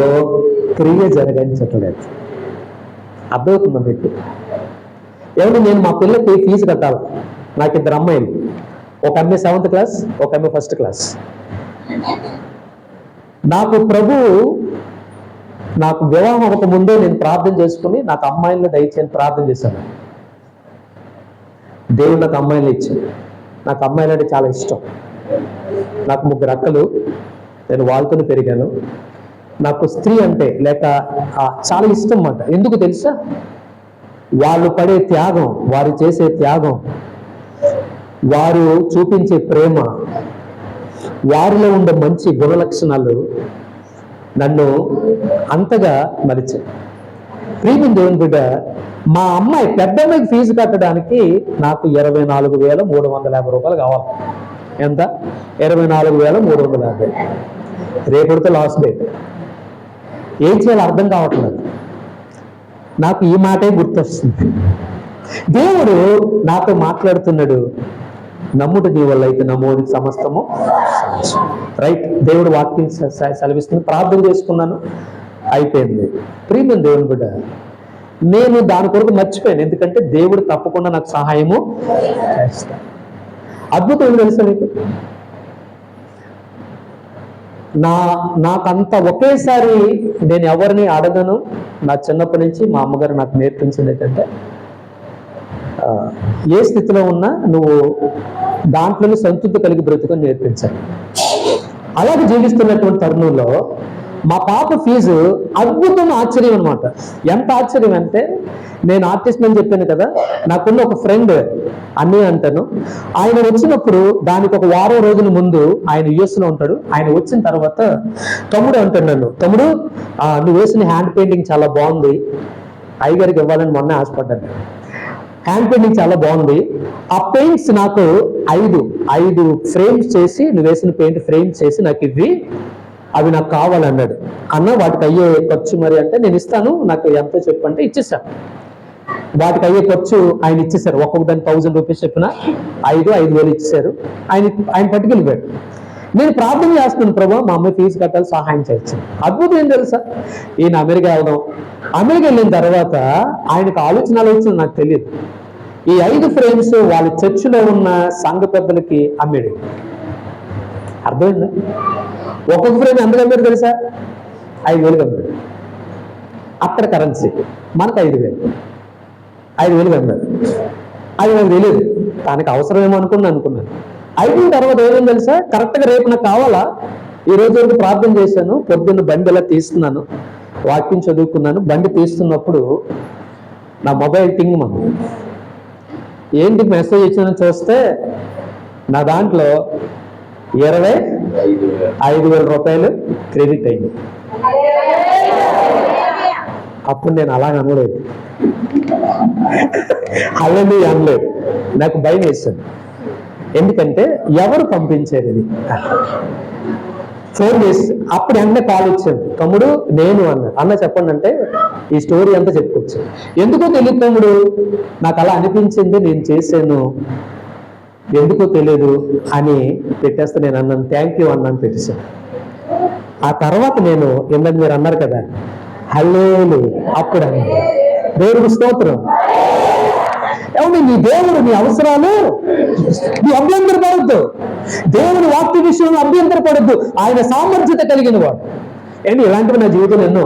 క్రియ జరగించట్లేదు. అర్థమవుతుందా మీకు? ఏమంటే నేను మా పిల్లకి ఫీజు కట్టాలి. నాకు 2 అమ్మాయిలు, ఒక అమ్మాయి 7th క్లాస్, ఒక అమ్మాయి 1st క్లాస్. నాకు నాకు వివాహం అవ్వక ముందే నేను ప్రార్థన చేసుకుని నాకు అమ్మాయిలను దయచేసి ప్రార్థన చేశాను. దేవుడు నాకు అమ్మాయిలు ఇచ్చాడు. నాకు అమ్మాయిలు అంటే చాలా ఇష్టం. నాకు 3 అక్కలు, నేను వాళ్ళతో పెరిగాను. నాకు స్త్రీ అంటే లేక చాలా ఇష్టం అన్నమాట. ఎందుకు తెలుసా? వాళ్ళు పడే త్యాగం, వారు చేసే త్యాగం, వారు చూపించే ప్రేమ, వారిలో ఉండే మంచి గుణలక్షణాలు నన్ను అంతగా మరిచాయి. ప్రియమైన దేవుని బిడ్డ, మా అమ్మాయి పెద్ద అమ్మాయికి ఫీజు కట్టడానికి నాకు 24,350 రూపాయలు కావాలి. ఎంత? 24,350. రేపటితో లాస్ట్ డేట్. ఏం చేయాలో అర్థం కావట్లేదు. నాకు ఈ మాటే గుర్తొస్తుంది. దేవుడు నాతో మాట్లాడుతున్నాడు, నమ్ముట నీ వల్ల అయితే నమ్మోనికి సమస్తము రైట్. దేవుడు వాక్యం సెలవిస్తుంది. ప్రార్థన చేసుకున్నాను, అయిపోయింది. ప్రియమైన దేవుని బిడ్డ, నేను దాని కొరకు మర్చిపోయాను, ఎందుకంటే దేవుడు తప్పకుండా నాకు సహాయము చేస్తాడు. అద్భుతం ఏం తెలుసా మీకు, నాకంత ఒకేసారి నేను ఎవరిని అడగను. నా చిన్నప్పటి నుంచి మా అమ్మగారు నాకు నేర్పించింది ఏంటంటే, ఏ స్థితిలో ఉన్నా నువ్వు దాంట్లోనే సంతృప్తి కలిగి బ్రతుకొని నేర్పించాలి. అలాగే జీవిస్తున్నటువంటి తరుణంలో మా పాప ఫీజు అద్భుతం, ఆశ్చర్యం అనమాట. ఎంత ఆశ్చర్యం అంటే, నేను ఆర్టిస్ట్ అని చెప్పాను కదా, నాకున్న ఒక ఫ్రెండ్ అన్నీ అంటాను, ఆయన వచ్చినప్పుడు దానికి ఒక వారం రోజుల ముందు ఆయన యుఎస్లో ఉంటాడు. ఆయన వచ్చిన తర్వాత తమ్ముడు అంటాడు నన్ను, తమ్ముడు నువ్వు వేసిన హ్యాండ్ పెయింటింగ్ చాలా బాగుంది, అయ్యగారికి ఇవ్వాలని మొన్న ఆశపడ్డాను. హ్యాండ్ పెయింటింగ్ చాలా బాగుంది, ఆ పెయింట్స్ నాకు ఐదు ఫ్రేమ్స్ చేసి, నువ్వు వేసిన పెయింట్ ఫ్రేమ్స్ చేసి నాకు ఇవ్వి, అవి నాకు కావాలన్నాడు. అన్న వాటికి అయ్యే ఖర్చు మరి అంటే, నేను ఇస్తాను, నాకు ఎంతో చెప్పంటే ఇచ్చేసాను. వాటికి అయ్యే ఖర్చు ఆయన ఇచ్చేసారు. ఒక్కొక్క దాన్ని 1000 రూపీస్ చెప్పిన 5,000 ఇచ్చేసారు. ఆయన పట్టుకెళ్ళిపోయాడు. నేను ప్రార్థన చేస్తున్నాను, ప్రభు మా అమ్మాయి ఫీజు కట్టాలి, సహాయం చేయొచ్చు. అద్భుతం ఏం తెలుసా, ఈయన అమెరికా వెళ్దాం. అమెరికా వెళ్ళిన తర్వాత ఆయనకు ఆలోచనలు వచ్చింది నాకు తెలియదు. ఈ 5 ఫ్రేమ్స్ వాళ్ళ చర్చిలో ఉన్న సంఘ పెద్దలకి అమ్మాడు. అర్థమైందా? ఒక్కొక్క ఫ్రేమ్ ఎంత అమ్మాడు తెలుసా? 5,000 అమ్మాడు. అక్కడ కరెన్సీ మనకు 5,000 అమ్మాడు. అది నాకు తెలియదు, తనకు అవసరమేమో అనుకున్నాను. అయిన తర్వాత ఏమైంది తెలుసా, కరెక్ట్గా రేపు నాకు కావాలా, ఈ రోజు వరకు ప్రార్థన చేశాను, పొద్దున్న బండి ఎలా తీస్తున్నాను, వాక్యం చదువుకున్నాను, బండి తీస్తున్నప్పుడు నా మొబైల్ టింగ్ మనం ఏంటి మెసేజ్ ఇచ్చిందని చూస్తే నా దాంట్లో 25,000 రూపాయలు క్రెడిట్ అయింది. అప్పుడు నేను అలాగ అనలేదు, అలాగే అనలేదు, నాకు భయం వేస్తుంది. ఎందుకంటే ఎవరు పంపించారు ఇది? ఫోన్ చేసి అప్పుడు వెంటనే కాల్ ఇచ్చాను, తమ్ముడు నేను అన్న చెప్పండి అంటే ఈ స్టోరీ అంతా చెప్పుకోవచ్చు. ఎందుకో తెలియదు తమ్ముడు, నాకు అలా అనిపించింది, నేను చేశాను, ఎందుకో తెలియదు అని పెట్టేస్తే నేను అన్నాను, థ్యాంక్ యూ అన్నాను, పెట్టేశాను. ఆ తర్వాత నేను ఎందుకు మీరు అన్నారు కదా, హల్లేలు, అప్పుడు అన్నాను, దేవుడికి స్తోత్రం. ఏమంటే నీ దేవుడు నీ అవసరాలు నీ అభ్యంతరపడద్దు, దేవుని వాక్య విషయంలో అభ్యంతరపడద్దు, ఆయన సామర్థ్యత కలిగిన వాడు. ఏంటి ఇలాంటివి నా జీవితంలో ఎన్నో,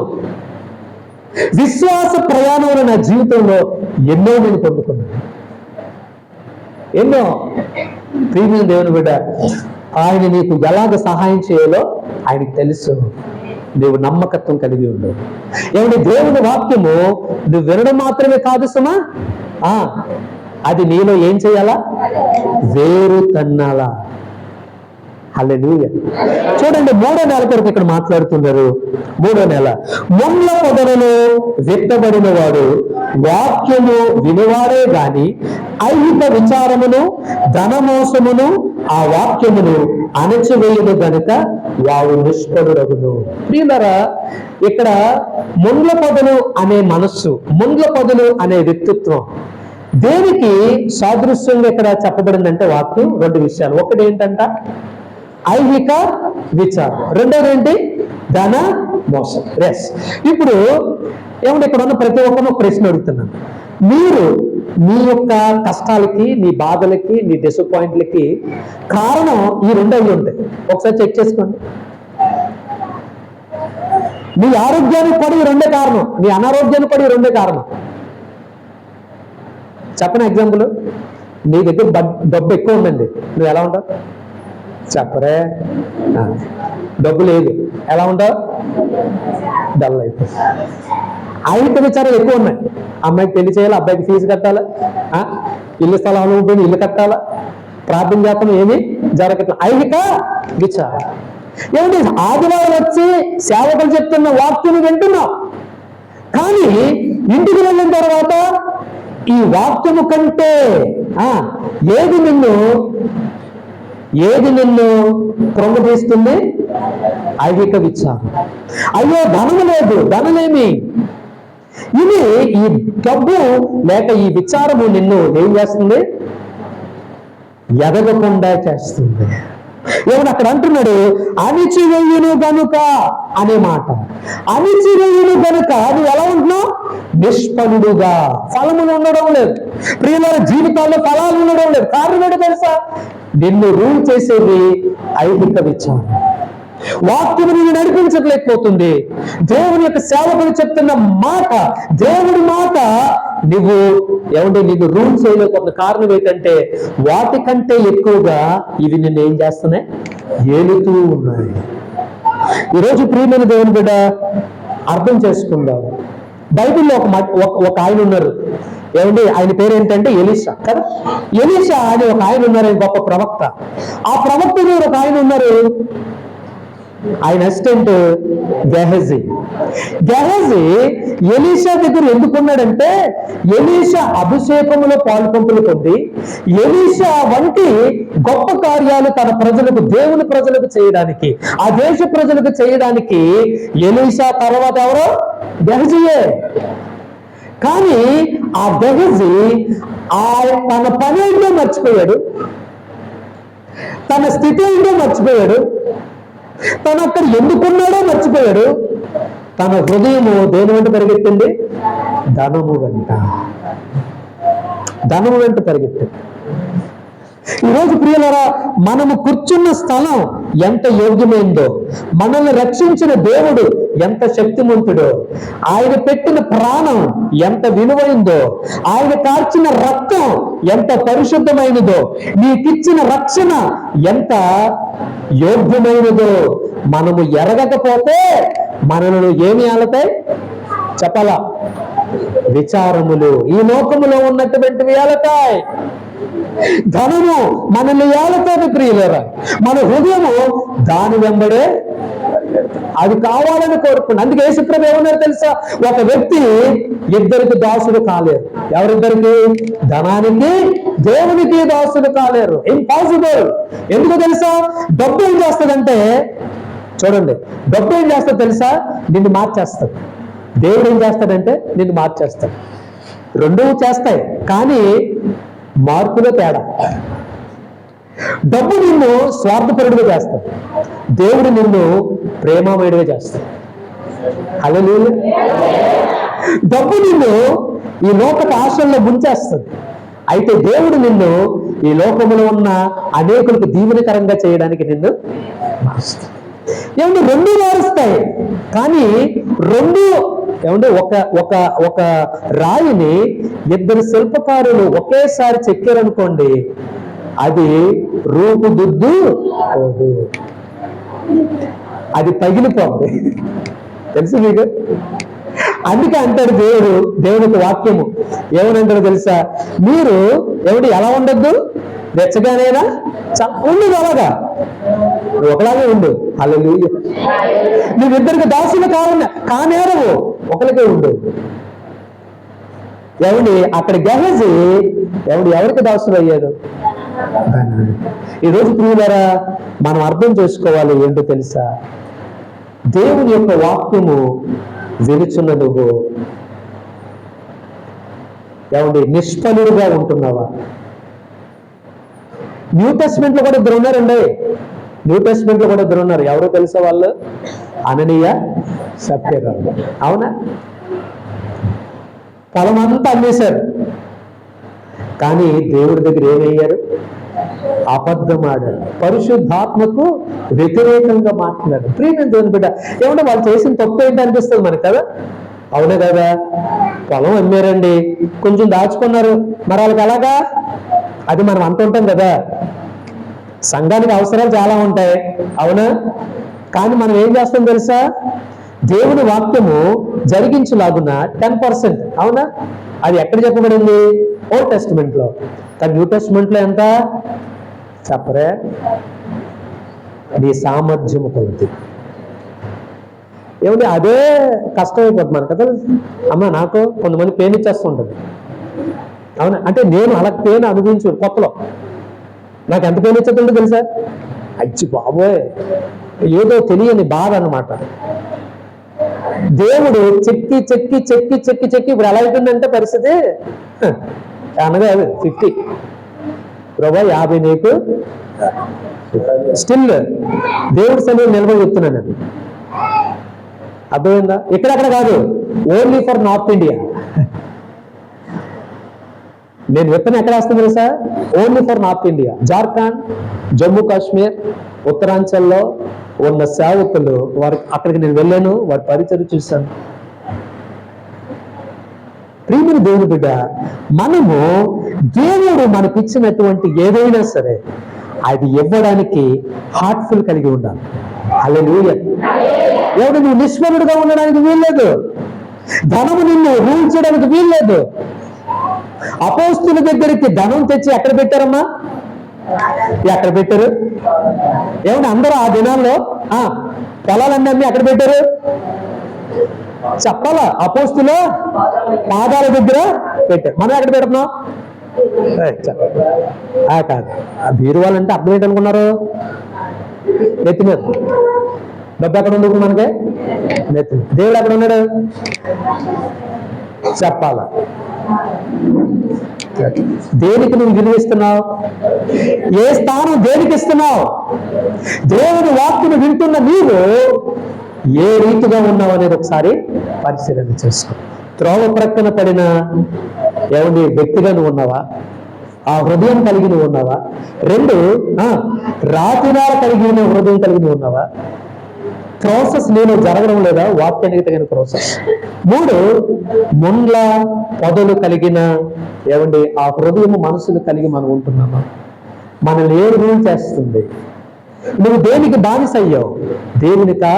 విశ్వాస ప్రయాణంలో నా జీవితంలో ఎన్నో నేను పొందుకున్నాను, ఎన్నో. ప్రియమైన దేవుని బిడ్డ, ఆయన నీకు ఎలాగ సహాయం చేయాలో ఆయనకు తెలుసు. నువ్వు నమ్మకత్వం కలిగి ఉండు. ఏమంటే దేవుని వాక్యము నువ్వు వినడం మాత్రమే కాదు సుమా, అది నీలో ఏం చేయాలా, వేరు తన్నాలా. హల్లెలూయా. చూడండి 3వ నెల కొరకు ఇక్కడ మాట్లాడుతున్నారు. 3వ నెల, ముండ్ల పొదలలో విత్తబడిన వాడు వాక్యము వినివాడే గాని ఐహిక విచారమును ధనమోసమును ఆ వాక్యమును అణచివేయదు గనుక వాడు నిష్ఫలుడగును. ప్రియులారా, ఇక్కడ ముండ్ల పొదలు అనే మనస్సు, ముండ్ల పొదలు అనే వ్యక్తిత్వం దేనికి సాదృశ్యంగా ఇక్కడ చెప్పబడిందంటే వాక్యం 2 విషయాలు. ఒకటి ఏంటంట, ఐహిక విచారం, రెండోది ఏంటి, ధన మోసం. ఇప్పుడు ఏమంటే ఇక్కడ ఉన్న ప్రతి ఒక్కరు ఒక ప్రశ్న అడుగుతున్నాను, మీరు మీ యొక్క కష్టాలకి, మీ బాధలకి, మీ డిసప్పాయింట్లకి కారణం ఈ 2 అవి ఉంటాయి. ఒకసారి చెక్ చేసుకోండి. మీ ఆరోగ్యానికి పడి 2 కారణం, మీ అనారోగ్యానికి పడి 2 కారణం. చెప్పని ఎగ్జాంపుల్, నీ దగ్గర డబ్బు ఎక్కువ ఉందండి, నువ్వు ఎలా ఉంటావు? చెప్పరే. డబ్బు లేదు, ఎలా ఉంటావు? డల్ అయిపోయి. ఐహిక విచారాలు ఎక్కువ ఉన్నాయి. అమ్మాయికి పెళ్లి చేయాలి, అబ్బాయికి ఫీజు కట్టాలా, ఇల్లు స్థలం ఉంటుంది, ఇల్లు కట్టాలా, ప్రార్థన చేస్తాం, ఏమి జరగట్లేదు. ఐహిక విచారం. ఏమంటే ఆదివారం వచ్చి సేవకులు చెప్తున్న వాక్యం వింటున్నావు, కానీ ఇంటికి వెళ్ళిన తర్వాత ఈ వాక్యము కంటే ఏది నిన్ను కృంగదీస్తుంది? ఐహిక విచారం. అయ్యో ధనము లేదు, ధనమేమి, ఇది ఈ డబ్బు లేక ఈ విచారము నిన్ను ఏం చేస్తుంది? ఎదగకుండా చేస్తుంది. ఏమన్నా అక్కడ అంటున్నాడు, అణిచివేయును గనుక అనే మాట. అణిచివేయును గనుక నువ్వు ఎలా ఉంటున్నావు? నిష్ఫలుడుగా. ఫలములు ఉండడం లేదు ప్రియులారా, జీవితాల్లో ఫలాలు ఉండడం లేదు. కారణం ఏంటో తెలుసా? నిన్ను రూల్ చేసేది ఐహిక విచారం. వాక్యం నిన్ను నడిపించలేకపోతుంది. దేవుని యొక్క సేవకుడు చెప్తున్న మాట, దేవుడి మాట నిన్ను రూల్ చేయలేకపోతున్న కారణం ఏంటంటే వాటికంటే ఎక్కువగా ఇవి నిన్ను ఏం చేస్తున్నాయి? ఏలుతూ ఉన్నాయి. ఈరోజు ప్రియమైన దేవుని బిడ్డ అర్థం చేసుకుందాం. బైబిల్లో ఒక ఆయన ఉన్నారు. ఆయన పేరు ఏంటంటే ఎలీషా కదా. ఎలీషా అని ఒక ఆయన ఉన్నారు, ఆయన గొప్ప ప్రవక్త. ఆ ప్రవక్త దగ్గర ఒక ఆయన ఉన్నారు, ఆయన అసిస్టెంట్ గెహజీ. ఎలీషా దగ్గర ఎందుకున్నాడంటే ఎలీషా అభిషేకములో పాల్పంపులు పొంది ఎలీషా వంటి గొప్ప కార్యాలు తన ప్రజలకు, దేవుని ప్రజలకు చేయడానికి, ఆ దేశ ప్రజలకు చేయడానికి ఎలీషా తర్వాత ఎవరో? గెహజీయే. కానీ ఆ గెహజీ తన పని ఏంటో మర్చిపోయాడు, తన స్థితి ఏంటో మర్చిపోయాడు, తను అక్కడ ఎందుకున్నాడో మర్చిపోయాడు. తన హృదయము దేని వెంట పరిగెత్తింది? ధనము వెంట పరిగెత్తింది. ఈరోజు ప్రియులారా, మనము కూర్చున్న స్థలం ఎంత యోగ్యమైందో, మనల్ని రక్షించిన దేవుడు ఎంత శక్తిమంతుడో, ఆయన పెట్టిన ప్రాణం ఎంత విలువైందో, ఆయన కార్చిన రక్తం ఎంత పరిశుద్ధమైనదో, నీకిచ్చిన రక్షణ ఎంత యోగ్యమైనదో మనము ఎరగకపోతే మనల్ని ఏమి ఆలతాయి చెప్పాలా? విచారములు ఈ లోకములో ఉన్నటువంటివి ఏలతాయి. ధనము మనల్ని ఏలతాది ప్రియులారా. మన హృదయము దాని వెంబడే అది కావాలని కోరుకున్నాడు. అందుకే యేసుప్రభువు ఏమన్నారు తెలుసా? ఒక వ్యక్తి ఇద్దరికి దాసులు కాలేరు. ఎవరిద్దరికి? ధనానికి, దేవునికి దాసులు కాలేరు. ఇంపాసిబుల్. ఎందుకు తెలుసా? డబ్బు ఏం చేస్తుందంటే, చూడండి, డబ్బు ఏం చేస్తుంది తెలుసా? నిన్ను మార్చేస్తాడు. దేవుడు ఏం చేస్తాడంటే నిన్ను మార్చేస్తాడు. రెండూ చేస్తాయి, కానీ మార్పులో తేడా. డబ్బు నిన్ను స్వార్థపరుడిగా చేస్తాడు, దేవుడు నిన్ను ప్రేమమయుడిగా చేస్తాడు. హల్లెలూయా. డబ్బు నిన్ను ఈ లోకపు ఆశల్లో ముంచేస్తుంది, అయితే దేవుడు నిన్ను ఈ లోకములో ఉన్న అనేకులకు దీవెనకరంగా చేయడానికి నిన్ను మారుస్తాడు. రెండు మారుస్తాయి, కానీ ఒక రాయిని ఇద్దరు శిల్పకారులు ఒకేసారి చెక్కారనుకోండి, అది రూపుదిద్దు, అది పగిలిపోద్ది. తెలుసు మీకు? అందుకే అంటాడు దేవునికి వాక్యము ఏమనంటాడు తెలుసా? మీరు ఎలా ఉండద్దు? వెచ్చగానైనా ఉండదు, అలాగా ఒకలాగే ఉండు. హల్లెలూయా. నువ్విద్దరికి దాసులు కానేరవు, ఒకరికే ఉండు. అక్కడ గెహజీ ఎవరికి దాసులు అయ్యాడు? ఈరోజు ప్రియులారా, మనం అర్థం చేసుకోవాలి ఏంటో తెలుసా? దేవుని యొక్క వాక్యము వినుచున్న నువ్వు నిష్ఫలుడుగా ఉంటున్నావా? న్యూ టెస్ట్మెంట్ లో కూడా ఇద్దరు ఉన్నారండి. ఎవరో తెలుసా? వాళ్ళు అననీయ, సప్ఫీరా. అవునా? పొలం అంతా అమ్మేశారు, కానీ దేవుడి దగ్గర ఏమయ్యారు? అబద్ధమాడారు, పరిశుద్ధాత్మకు వ్యతిరేకంగా మాట్లాడారు. ప్రియమైన దేవుని బిడ్డ, వాళ్ళు చేసిన తప్పు ఏంటి అనిపిస్తుంది మనకు కదా? అవునే కదా? పొలం అమ్మారండి, కొంచెం దాచుకున్నారు, మరి వాళ్ళకి అలాగా? అది మనం అంటుంటాం కదా, సంఘానికి అవసరాలు చాలా ఉంటాయి, అవునా? కానీ మనం ఏం చేస్తాం తెలుసా? దేవుని వాక్యము జరిగించులాగున 10%, అవునా? అది ఎక్కడ చెప్పబడింది? ఓల్డ్ టెస్టిమెంట్ లో. కానీ న్యూ టెస్టిమెంట్ లో ఎంత చెప్పరే? నీ సామర్థ్యము కొలది. అదే కష్టమైపోతుంది మనకు కదా. అమ్మ, నాకు కొంతమంది పెయిన్ ఇచ్చేస్తుంటుంది, అవునా? అంటే నేను అలా పెయిన్ అనుభవించు కొత్తలో నాకు ఎంత పెయిన్ ఇచ్చేస్తుందో తెలుసా? అచ్చి బాబోయ్, ఏదో తెలియని బాధ అన్నమాట. దేవుడు చెక్కి చెక్కి చెక్కి చెక్కి చెక్కి ఇప్పుడు ఎలా అయిపోయిందంటే పరిస్థితి అనగా 50 ప్రభా 50 నీకు స్టిల్ దేవుడి సన్నిధిలో నిలబడి చెప్తున్నాను నేను. అర్థమైందా? ఇక్కడక్కడ కాదు, ఓన్లీ ఫర్ నార్త్ ఇండియా. నేను విత్తనం ఎక్కడ వేస్తాను తెలుసా? Only for north India. Jharkhand, Jammu Kashmir, ఉత్తరాంచల్లో ఉన్న సేవకులు వారు అక్కడికి నేను వెళ్ళాను, వారి పరిచయం చూశాను. ప్రియమైన దేవుని బిడ్డ, మనము దేవుడు మనకిచ్చినటువంటి ఏదైనా సరే అది ఇవ్వడానికి హార్ట్ఫుల్ కలిగి ఉండాలి. హల్లెలూయా. ఎవడు నువ్వు నిష్ఫలుడుగా ఉండడానికి వీల్లేదు. ధనము నిన్ను రూల్ చేయడానికి వీల్లేదు. అపోస్తుల దగ్గరికి ధనం తెచ్చి ఎక్కడ పెట్టారమ్మా? ఎక్కడ పెట్టారు? ఏమన్నా అందరూ ఆ దినాల్లో పొలాలన్నీ అమ్మి ఎక్కడ పెట్టారు? చెప్పాలా? అపోస్తుల పాదాల దగ్గర పెట్టారు. మనం ఎక్కడ పెడుతున్నాం? కాదు, ఆ బీరువాలంటే అర్థం ఏంటనుకున్నారు? నెత్తి మీద. డబ్బు ఎక్కడ ఉంది మనకి? నెత్తి. దేవుడు ఎక్కడ ఉన్నాడు? చెప్పాలా? దేనికి నువ్వు విలువిస్తున్నావు? ఏ స్థానం దేనికి ఇస్తున్నావు? దేవుని వాక్కును వింటున్న నీవు ఏ రీతిగా ఉన్నావు అనేది ఒకసారి పరిశీలన చేసుకో. త్రోవ ప్రక్కన పడిన ఏమండి వ్యక్తిగా నువ్వు ఉన్నావా? ఆ హృదయం కలిగి నువ్వు ఉన్నావా? 2 రాతినార కలిగిన హృదయం కలిగి నువ్వు ఉన్నావా? ప్రాసెస్ నేను జరగడం లేదా? వాక్యానికి తగిన ప్రాసెస్. 3 ముండ్ల పొదలు కలిగిన ఏమండి ఆ హృదయం మనసులు కలిగి మనం ఉంటున్నామా? మనల్ని ఏ రూల్ చేస్తుంది? నువ్వు దేనికి బానిస అయ్యావు? దేవునికా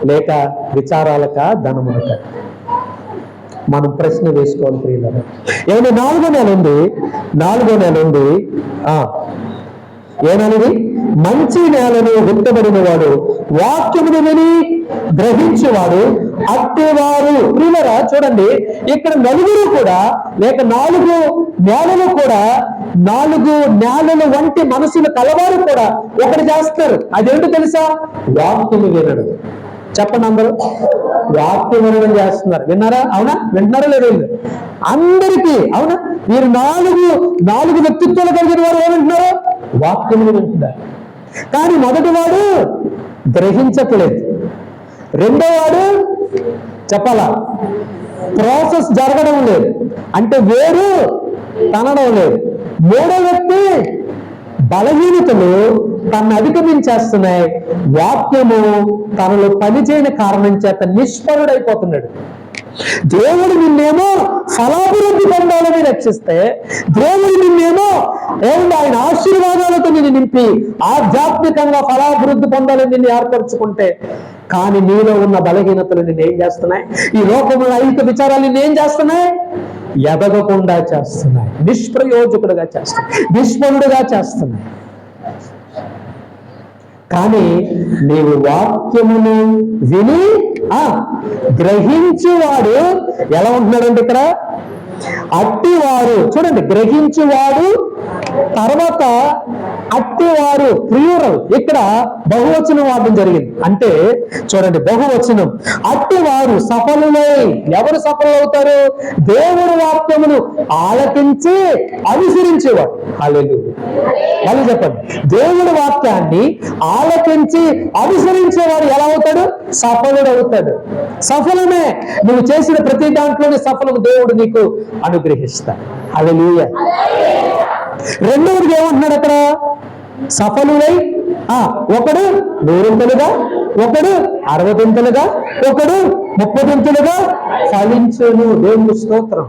లేక విచారాలక, ధనమునక? మనం ప్రశ్న వేసుకోవాలి ప్రియులారా. ఏమంటే 4వ నెల ఉంది. 4వ నెల ఉంది. ఏమనేది? మంచి నేలను విత్తబడిన వాడు, వాక్యమును విని గ్రహించేవాడు అట్టేవారు. ప్రియులారా చూడండి, ఇక్కడ 4 కూడా లేక 4 నేలలు కూడా 4 నేలలు వంటి మనసులు కలవారు కూడా ఒకటి చేస్తారు. అదేంటో తెలుసా? వాక్యము వినడం. చెప్పండి అందరూ. వాక్యం వినడం చేస్తున్నారు. విన్నారా? అవునా? వింటున్నారా లేదు? అందరికీ అవునా? మీరు 4 వ్యక్తిత్వాలు కలిగిన వారు ఏమంటున్నారు? వాక్యములు వింటున్నారు. కానీ మొదటి వాడు గ్రహించట్లేదు. 2వ వాడు చెప్పాలా ప్రాసెస్ జరగడం లేదు, అంటే వేరు తనడం లేదు. 3వ వ్యక్తి బలహీనతలు తనను అధిగమించేస్తున్నాయి. వాక్యము తనలో పనిచేయని కారణం చేత నిష్ఫలుడైపోతున్నాడు. దేవుడు నిన్నేమో ఫలాభివృద్ధి పొందాలని రక్షిస్తే, దేవుడు నిన్నేమో ఏమంటే ఆయన ఆశీర్వాదాలతో నిన్ను నింపి ఆధ్యాత్మికంగా ఫలాభివృద్ధి పొందాలని నిన్ను ఏర్పరచుకుంటే, కానీ నీలో ఉన్న బలహీనతలు నిన్ను ఏం చేస్తున్నాయి? ఈ లోకంలో ఐహిక విచారాలు నిన్ను ఏం చేస్తున్నాయి? ఎదగకుండా చేస్తున్నాయి, నిష్ప్రయోజకుడుగా చేస్తున్నాయి, నిష్ఫలుడుగా చేస్తున్నాయి. కానీ నీవు వాక్యమును విని గ్రహించువాడు ఎలా ఉంటున్నాడంటే ఇక్కడ అట్టివారు. చూడండి, గ్రహించువాడు, తర్వాత అట్టివారు ప్రియురల్. ఇక్కడ బహువచనం వాడడం జరిగింది. అంటే చూడండి, బహువచనం. అట్టివారు సఫలులై. ఎవరు సఫలులవుతారు? దేవుని వాక్యమును ఆలకించి అనుసరించేవాడు. హల్లెలూయా. మళ్ళీ చెప్పండి, దేవుని వాక్యాన్ని ఆలకించి అనుసరించేవాడు ఎలా అవుతాడు? సఫలుడు అవుతాడు. సఫలమే. నువ్వు చేసిన ప్రతి దాంట్లోనే సఫలము దేవుడు నీకు అనుగ్రహిస్తాడు. హల్లెలూయా. 2వది ఏమంటున్నాడు అక్కడ? సఫలులై, ఒకడు 100 ఒకడు 60 ఒకడు 30 ఫలించును. దేవుని స్తోత్రం.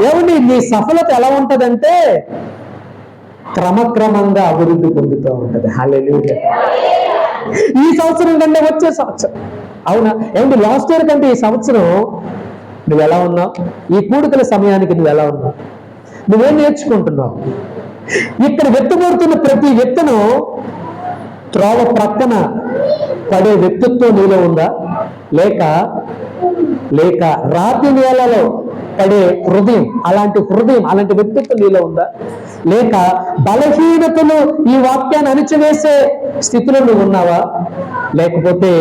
ఏమండి, నీ సఫలత ఎలా ఉంటదంటే క్రమక్రమంగా అభివృద్ధి పొందుతూ ఉంటది. హల్లెలూయా. ఈ సంవత్సరం కంటే వచ్చే సంవత్సరం, అవునా? ఏమంటే లాస్ట్ ఇయర్ కంటే ఈ సంవత్సరం నువ్వు ఎలా ఉన్నావు? ఈ కూడికల సమయానికి నువ్వు ఎలా ఉన్నావు? నువ్వేం నేర్చుకుంటున్నావు? ఇక్కడ విత్తబడుతున్న ప్రతి విత్తనం త్రోవ ప్రక్కన పడే వ్యక్తిత్వం నీలో ఉందా? లేక రాతి నేలలో పడే హృదయం, అలాంటి వ్యక్తిత్వం నీలో ఉందా? లేక బలహీనతలు ఈ వాక్యాన్ని అణిచివేసే స్థితిలో నువ్వు ఉన్నావా? లేకపోతే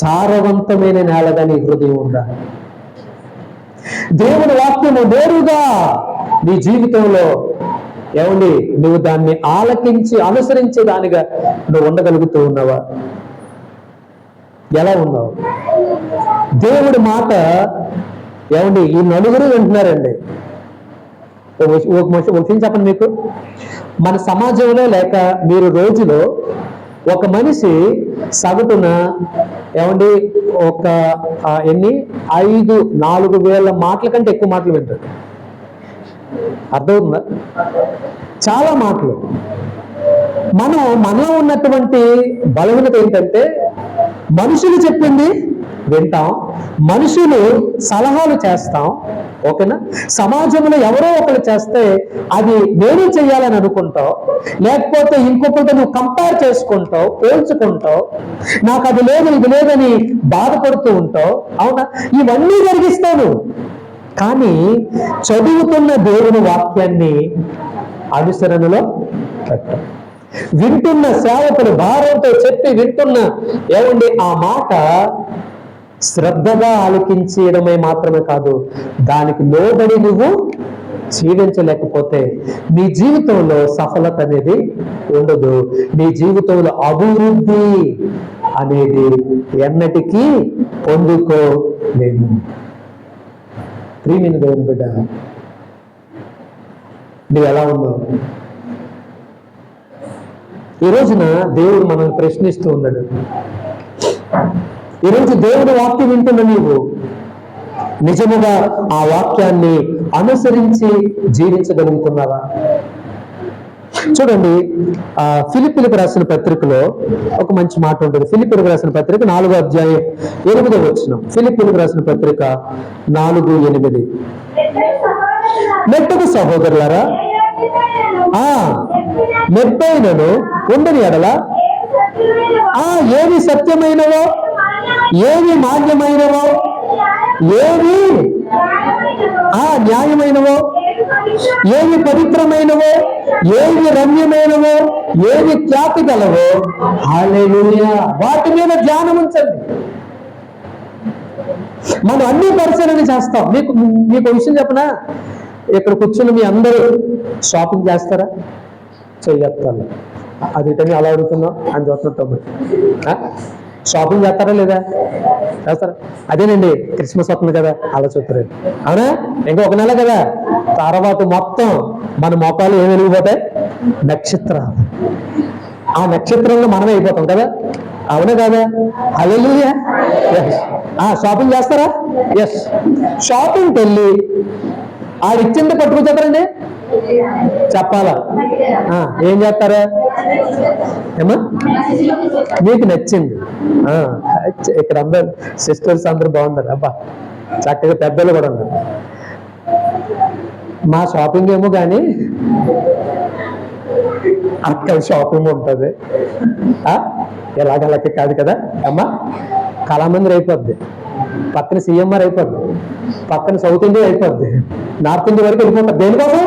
సారవంతమైన నేలగా నీ హృదయం ఉందా? దేవుని వాక్యము నేరుగా నీ జీవితంలో ఏమండి నువ్వు దాన్ని ఆలకించి అనుసరించే దానిగా నువ్వు ఉండగలుగుతూ ఉన్నావా? ఎలా ఉన్నావు? దేవుడి మాట ఏమండి ఈ నలుగురు వింటున్నారండి. ఒక విషయం చెప్పండి మీకు, మన సమాజంలో లేక మీరు రోజులో ఒక మనిషి సగటున ఏమండి ఒక 4,000 మాటల కంటే ఎక్కువ మాటలు వింటారు. అర్థమవుతుందా? చాలా మాటలు. మనలో ఉన్నటువంటి బలహీనత ఏంటంటే మనుషులు చెప్పింది వింటాం, మనుషులు సలహాలు చేస్తాం. ఓకేనా? సమాజంలో ఎవరో ఒకరు చేస్తే అది నేను చెయ్యాలని అనుకుంటావు, లేకపోతే ఇంకొకరితో నువ్వు కంపేర్ చేసుకుంటావు, పోల్చుకుంటావు, నాకు అది లేదు ఇది లేదని బాధపడుతూ ఉంటావు. అవునా? ఇవన్నీ జరిగిస్తాను. కానీ చదువుతున్న దేవుని వాక్యాన్ని అనుసరణలో పెట్టు. వింటున్న సేవకులు భారంతో చెప్పి వింటున్న ఏమండి ఆ మాట శ్రద్ధగా ఆలకించడమే మాత్రమే కాదు, దానికి లోబడి నువ్వు జీవించలేకపోతే నీ జీవితంలో సఫలత అనేది ఉండదు. నీ జీవితంలో అభివృద్ధి అనేది ఎన్నటికీ పొందుకోలేము. ప్రియమైన దేవుని బిడ్డ, నువ్వు ఎలా ఉన్నావు? ఈ రోజున దేవుడు మనల్ని ప్రశ్నిస్తూ ఉన్నాడు. ఈరోజు దేవుడి వాక్యం వింటున్న నీవు నిజముగా ఆ వాక్యాన్ని అనుసరించి జీవించగలుగుతున్నావా? చూడండి, ఫిలిప్పీలకు రాసిన పత్రికలో ఒక మంచి మాట ఉంటుంది. ఫిలిప్పీలకు రాసిన పత్రిక 4వ అధ్యాయం 8వ వచనం. ఫిలిప్పీలకు రాసిన పత్రిక 4:8. మెట్టుకు సహోదరులారా, మెట్టైనను ఉండని ఎడల ఏవి సత్యమైనవో, ఏవి మాన్యమైనవో, ఏవి న్యాయమైనవో, ఏవి పవిత్రమైనవో, ఏవి రమ్యమైనవో, ఏవి ఖ్యాతి గలవో, హల్లెలూయా, వాటి మీద ధ్యానం ఉంచండి. మనం అన్ని పరిశీలన చేస్తాం. మీకు విషయం చెప్పనా? ఇక్కడ కూర్చుని మీ అందరూ షాపింగ్ చేస్తారా? చెయ్యొస్తాను. అదేంటని అలా అడుగుతున్నాం అని చూస్తుంటాం. షాపింగ్ చేస్తారా లేదా? చేస్తారా? అదేనండి, క్రిస్మస్ వస్తుంది కదా అలా చూస్తారు. అవునా? ఇంకా 1 నెల కదా, తర్వాత మొత్తం మన మొక్కలు ఏమి వెలిగిపోతాయి? నక్షత్రాలు. ఆ నక్షత్రంలో మనమే అయిపోతాం కదా. అవునా కదా? హల్లెలూయా. షాపింగ్ చేస్తారా? ఎస్. షాపింగ్కి వెళ్ళి ఆడిచ్చింది పట్టుకొచ్చేస్తారండి. చెప్పాలా? ఏం చేస్తారా? ఏమా మీకు నచ్చింది? ఇక్కడ అందరు సిస్టర్స్ అందరు బాగున్నారు. అబ్బా చక్కగా పెద్దలు కూడా ఉన్నారు. మా షాపింగ్ ఏమో కానీ అక్కడ షాపింగ్ ఉంటుంది. ఎలాగలక కాదు కదా అమ్మా. కళామందిర్ అయిపోద్ది, పక్కన సిఎంఆర్ అయిపోద్ది, పక్కన సౌత్ ఇండియా అయిపోద్ది, నార్త్ ఇండియా వరకు వెళ్ళిపోతుంది. దేనికోసం?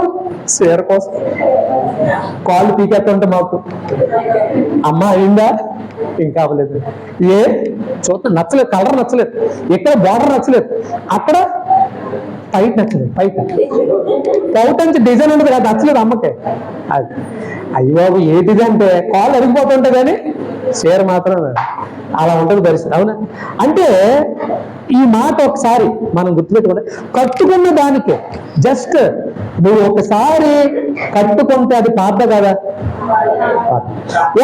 చీర కోసం. కాళ్ళు పీకేస్తుంటే మాకు అమ్మ అయిందా? ఇంకా అవ్వలేదు. చూస్తే నచ్చలేదు, కలర్ నచ్చలేదు, ఇక్కడ బార్డర్ నచ్చలేదు, అక్కడ టైట్ నచ్చలేదు, టైట్ నుంచి డిజైన్ ఉండదు కదా, నచ్చలేదు అమ్మకే. అది అయ్యో ఏంటిది అంటే కాళ్ళు అరిగిపోతుంటే కానీ చీర మాత్రం అలా ఉంటుంది పరిస్థితి. అవునా? అంటే ఈ మాట ఒకసారి మనం గుర్తుపెట్టుకుంటే, కట్టుకున్న దానికే జస్ట్ నువ్వు ఒకసారి కట్టుకుంటే అది పాత కదా.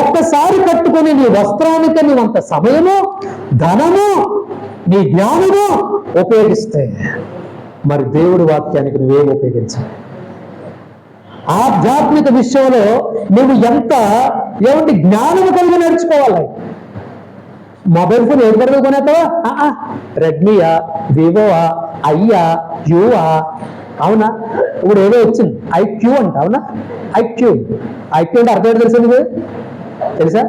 ఒక్కసారి కట్టుకుని నీ వస్త్రానికి నువ్వంత సమయము, ధనము, నీ జ్ఞానము ఉపయోగిస్తే మరి దేవుడి వాక్యానికి నువ్వేం ఉపయోగించాలి? ఆధ్యాత్మిక విషయంలో నువ్వు ఎంత జ్ఞానము కలిగి నేర్చుకోవాలి. మొబైల్ ఫోన్ ఏది పడితే కొనేస్తావా? రెడ్మీయా, వివోవా, ఐయా, క్యూవా? అవునా? ఇప్పుడు ఏదో వచ్చింది ఐక్యూ అంట. అవునా? ఐక్యూ అంటే అర్థం ఏంటి తెలుసా? నీకు తెలుసా?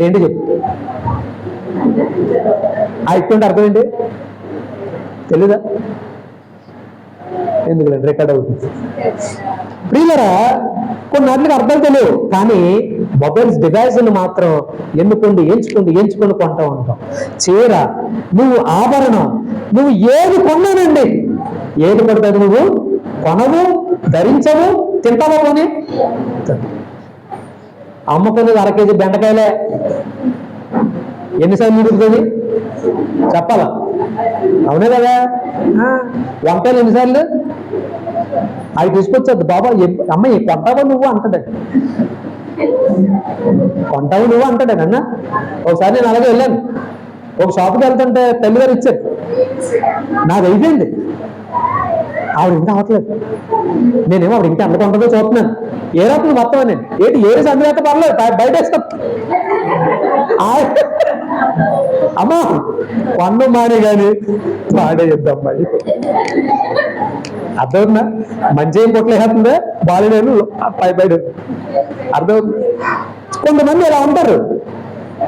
ఏంటి చెప్పు. ఐక్యూ అంటే అర్థం ఏంటి తెలీదా? ఎందుకులేండి, రికార్డ్ అవుతుంది. ప్రియులరా, కొన్నిటికి అర్థం తెలియదు, కానీ మొబైల్స్ డివైజ్ను మాత్రం ఎంచుకొని కొంటూ ఉంటాం. చీర, నువ్వు ఆభరణం, నువ్వు ఏది కొన్నానండి, ఏది పడుతుంది నువ్వు కొనవు, ధరించవు, తింటావా పోనీ? అమ్మ కొనేది 1 కేజీ బెండకాయలే, ఎన్నిసార్లు మిగులుతుంది చెప్పాలా? అవునే కదా. వంకాయలు ఎన్నిసార్లు అవి తీసుకొచ్చద్దు. బాబా అమ్మాయి కొంటావా నువ్వు అంటాడు, కొంటావు నువ్వు అంటాడు అన్న. ఒకసారి నేను అలాగే వెళ్ళాను, ఒక షాప్కి వెళ్తుంటే తల్లిగారు ఇచ్చారు, నాకు అయిపోయింది. ఆవిడ ఇంకా అవ్వట్లేదు, నేనేమో ఆవిడ ఇంకా ఎంత కొంటుందో చూస్తున్నాను. ఏ రకం మొత్తం నేను ఏంటి ఏది అందులో పర్లేదు బయట వేస్తాం. అమ్మా పన్ను మానే కానీ వాడేద్దామ్మాయి, అర్థమవుతుందా? మంచి ఏం కొట్టలేస్తుందా బాలేను బయట, అర్థమవుతుంది. కొంతమంది ఇలా ఉంటారు,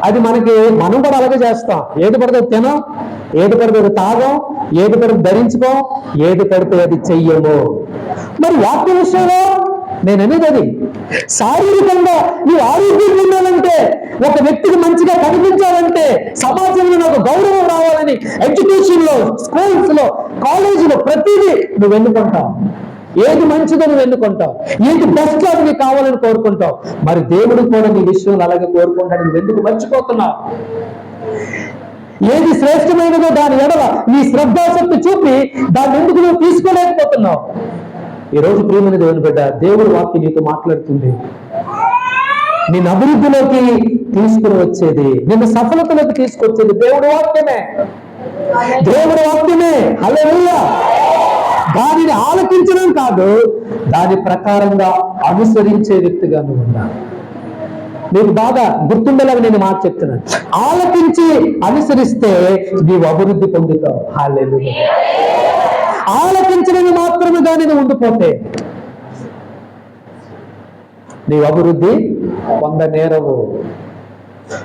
అది మనకి మనం కూడా అలాగే చేస్తాం. ఏది పడితే తినం, ఏది పడితే అది తాగం, ఏది పడితే ధరించుకోం, ఏది పడితే అది చెయ్యము. మరి వాక్య విషయంలో నేను అనేది అది శారీరకంగా నువ్వు ఆరోగ్యంగా ఉండాలంటే, ఒక వ్యక్తికి మంచిగా కనిపించాలంటే, సమాజంలో నాకు గౌరవం రావాలని ఎడ్యుకేషన్ లో, స్కూల్స్ లో, కాలేజీలో ప్రతిదీ నువ్వు ఎన్నుకుంటావు. ఏది మంచిదో నువ్వు ఎన్నుకుంటావు, ఏది బెస్ట్ అది నీకు కావాలని కోరుకుంటావు. మరి దేవుడు కూడా నీ విషయంలో అలాగే కోరుకుంటాడు. నువ్వు ఎందుకు మర్చిపోతున్నావు? ఏది శ్రేష్టమైనదో దాని ఎడల నీ శ్రద్ధాశక్తి చూపి దాన్ని ఎందుకు నువ్వు తీసుకోలేకపోతున్నావు? ఈరోజు ప్రియమైన దేవుని బిడ్డ, దేవుడు వాక్యం నీతో మాట్లాడుతుంది. నిన్ను అభివృద్ధిలోకి తీసుకుని వచ్చేది, నిన్ను సఫలతలోకి తీసుకొచ్చేది దేవుడు వాక్యమే, దేవుడు వాక్యమే. హల్లెలూయా. దానిని ఆలకించడం కాదు, దాని ప్రకారంగా అనుసరించే వ్యక్తిగా నువ్వు ఉండాలి. నీకు బాగా గుర్తుండేలాగా నేను మాట చెప్తున్నాను, ఆలకించి అనుసరిస్తే నీవు అభివృద్ధి పొందుతావు. హల్లెలూయా. ఆలకించడం మాత్రమే దానిని ఉండిపోతే నీవు అభివృద్ధి పొందనేరవు.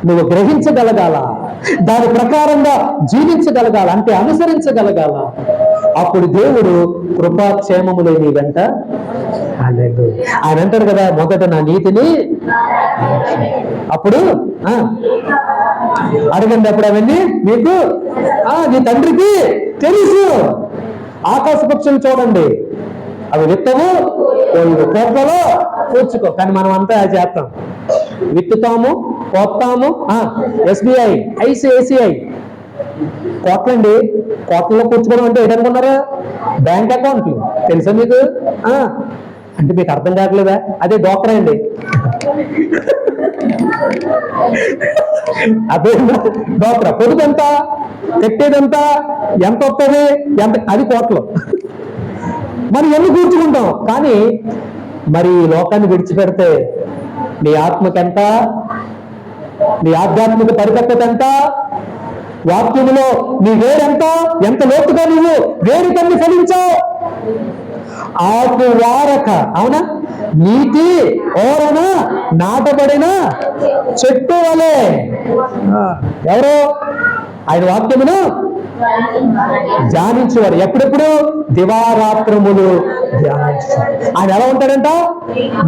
నువ్వు గ్రహించగలగాల, దాని ప్రకారంగా జీవించగలగాల, అంటే అనుసరించగలగాల. అప్పుడు దేవుడు కృపాక్షేమములే నీ వెంట. ఆయన అంటాడు కదా, మొదట నా నీతిని, అప్పుడు అడగండి అప్పుడు అవన్నీ మీకు నీ తండ్రికి తెలుసు. ఆకాశ పక్షులు చూడండి, అవి విత్తము, కోట్లలో కూర్చుకో, కానీ మనం అంతా చేస్తాం. విత్తుతాము, పోతాము. SBI, ICICI కోట్లండి, కోట్లలో కూర్చుకోవడం అంటే ఏంటనుకున్నారా? బ్యాంక్ అకౌంట్లు తెలుసా మీకు? అంటే మీకు అర్థం కావట్లేదా? అదే డాక్టర్ అండి, అదే డాక్టర్. పొదుపంతా, పెట్టేదంతా ఎంత వస్తుంది, ఎంత, అది కోట్లు. మరి ఎన్ని కూర్చుకుంటాం, కానీ మరి ఈ లోకాన్ని విడిచిపెడితే నీ ఆత్మకెంత, నీ ఆధ్యాత్మిక పరిపక్వత ఎంత, వాక్యములో నీ వేరెంత, ఎంత లోతుగా నువ్వు వేరు కన్ని ఫలించావు. ఆకు వారక, అవునా, నీటి ఓరన నాటబడిన చెట్టు వలె. ఎవరు? ఆయన వాక్యమును ధ్యానించేవారు. ఎప్పుడెప్పుడు? దివారాత్రములు ధ్యానించేవారు. ఆయన ఎలా ఉంటాడంట?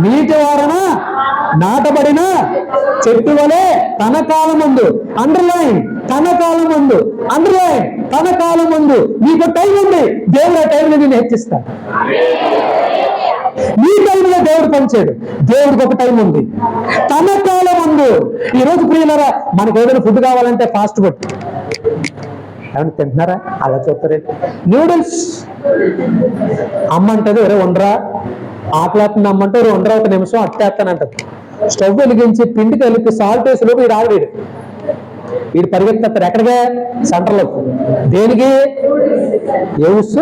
నీటి వారన నాటబడిన చెట్టు వలె తన కాలం ముందు, అండర్లైన్, తన కాలం ముందు, అండర్లైన్, తన కాలం ముందు. నీకు టైం ఉంది, దేవుడు ఆ టైంలో నేను హెచ్చిస్తాడు. నీ టైంలో దేవుడు పనిచేయడు, దేవుడికి ఒక టైం ఉంది, తన కాలం ముందు. ఈరోజు ప్రియులరా, మనకు ఏదైనా ఫుడ్ కావాలంటే ఫాస్ట్ ఫుడ్ ఏమన్నా తింటున్నారా? అలా చూస్తారే. నూడిల్స్ అమ్మంటది, ఒరే ఉండరా, ఆకలేస్తుంది అమ్మంటే ఒరే ఉండరా, 1 నిమిషం అట్టేస్తానంటది. స్టవ్ వెలిగించి పిండి కలిపి సాల్ట్ వేసి లోపు వీడు ఆవిడ వీడు పరిగెత్తారు ఎక్కడికే? సెంటర్లో. దేనికి? నూడిల్స్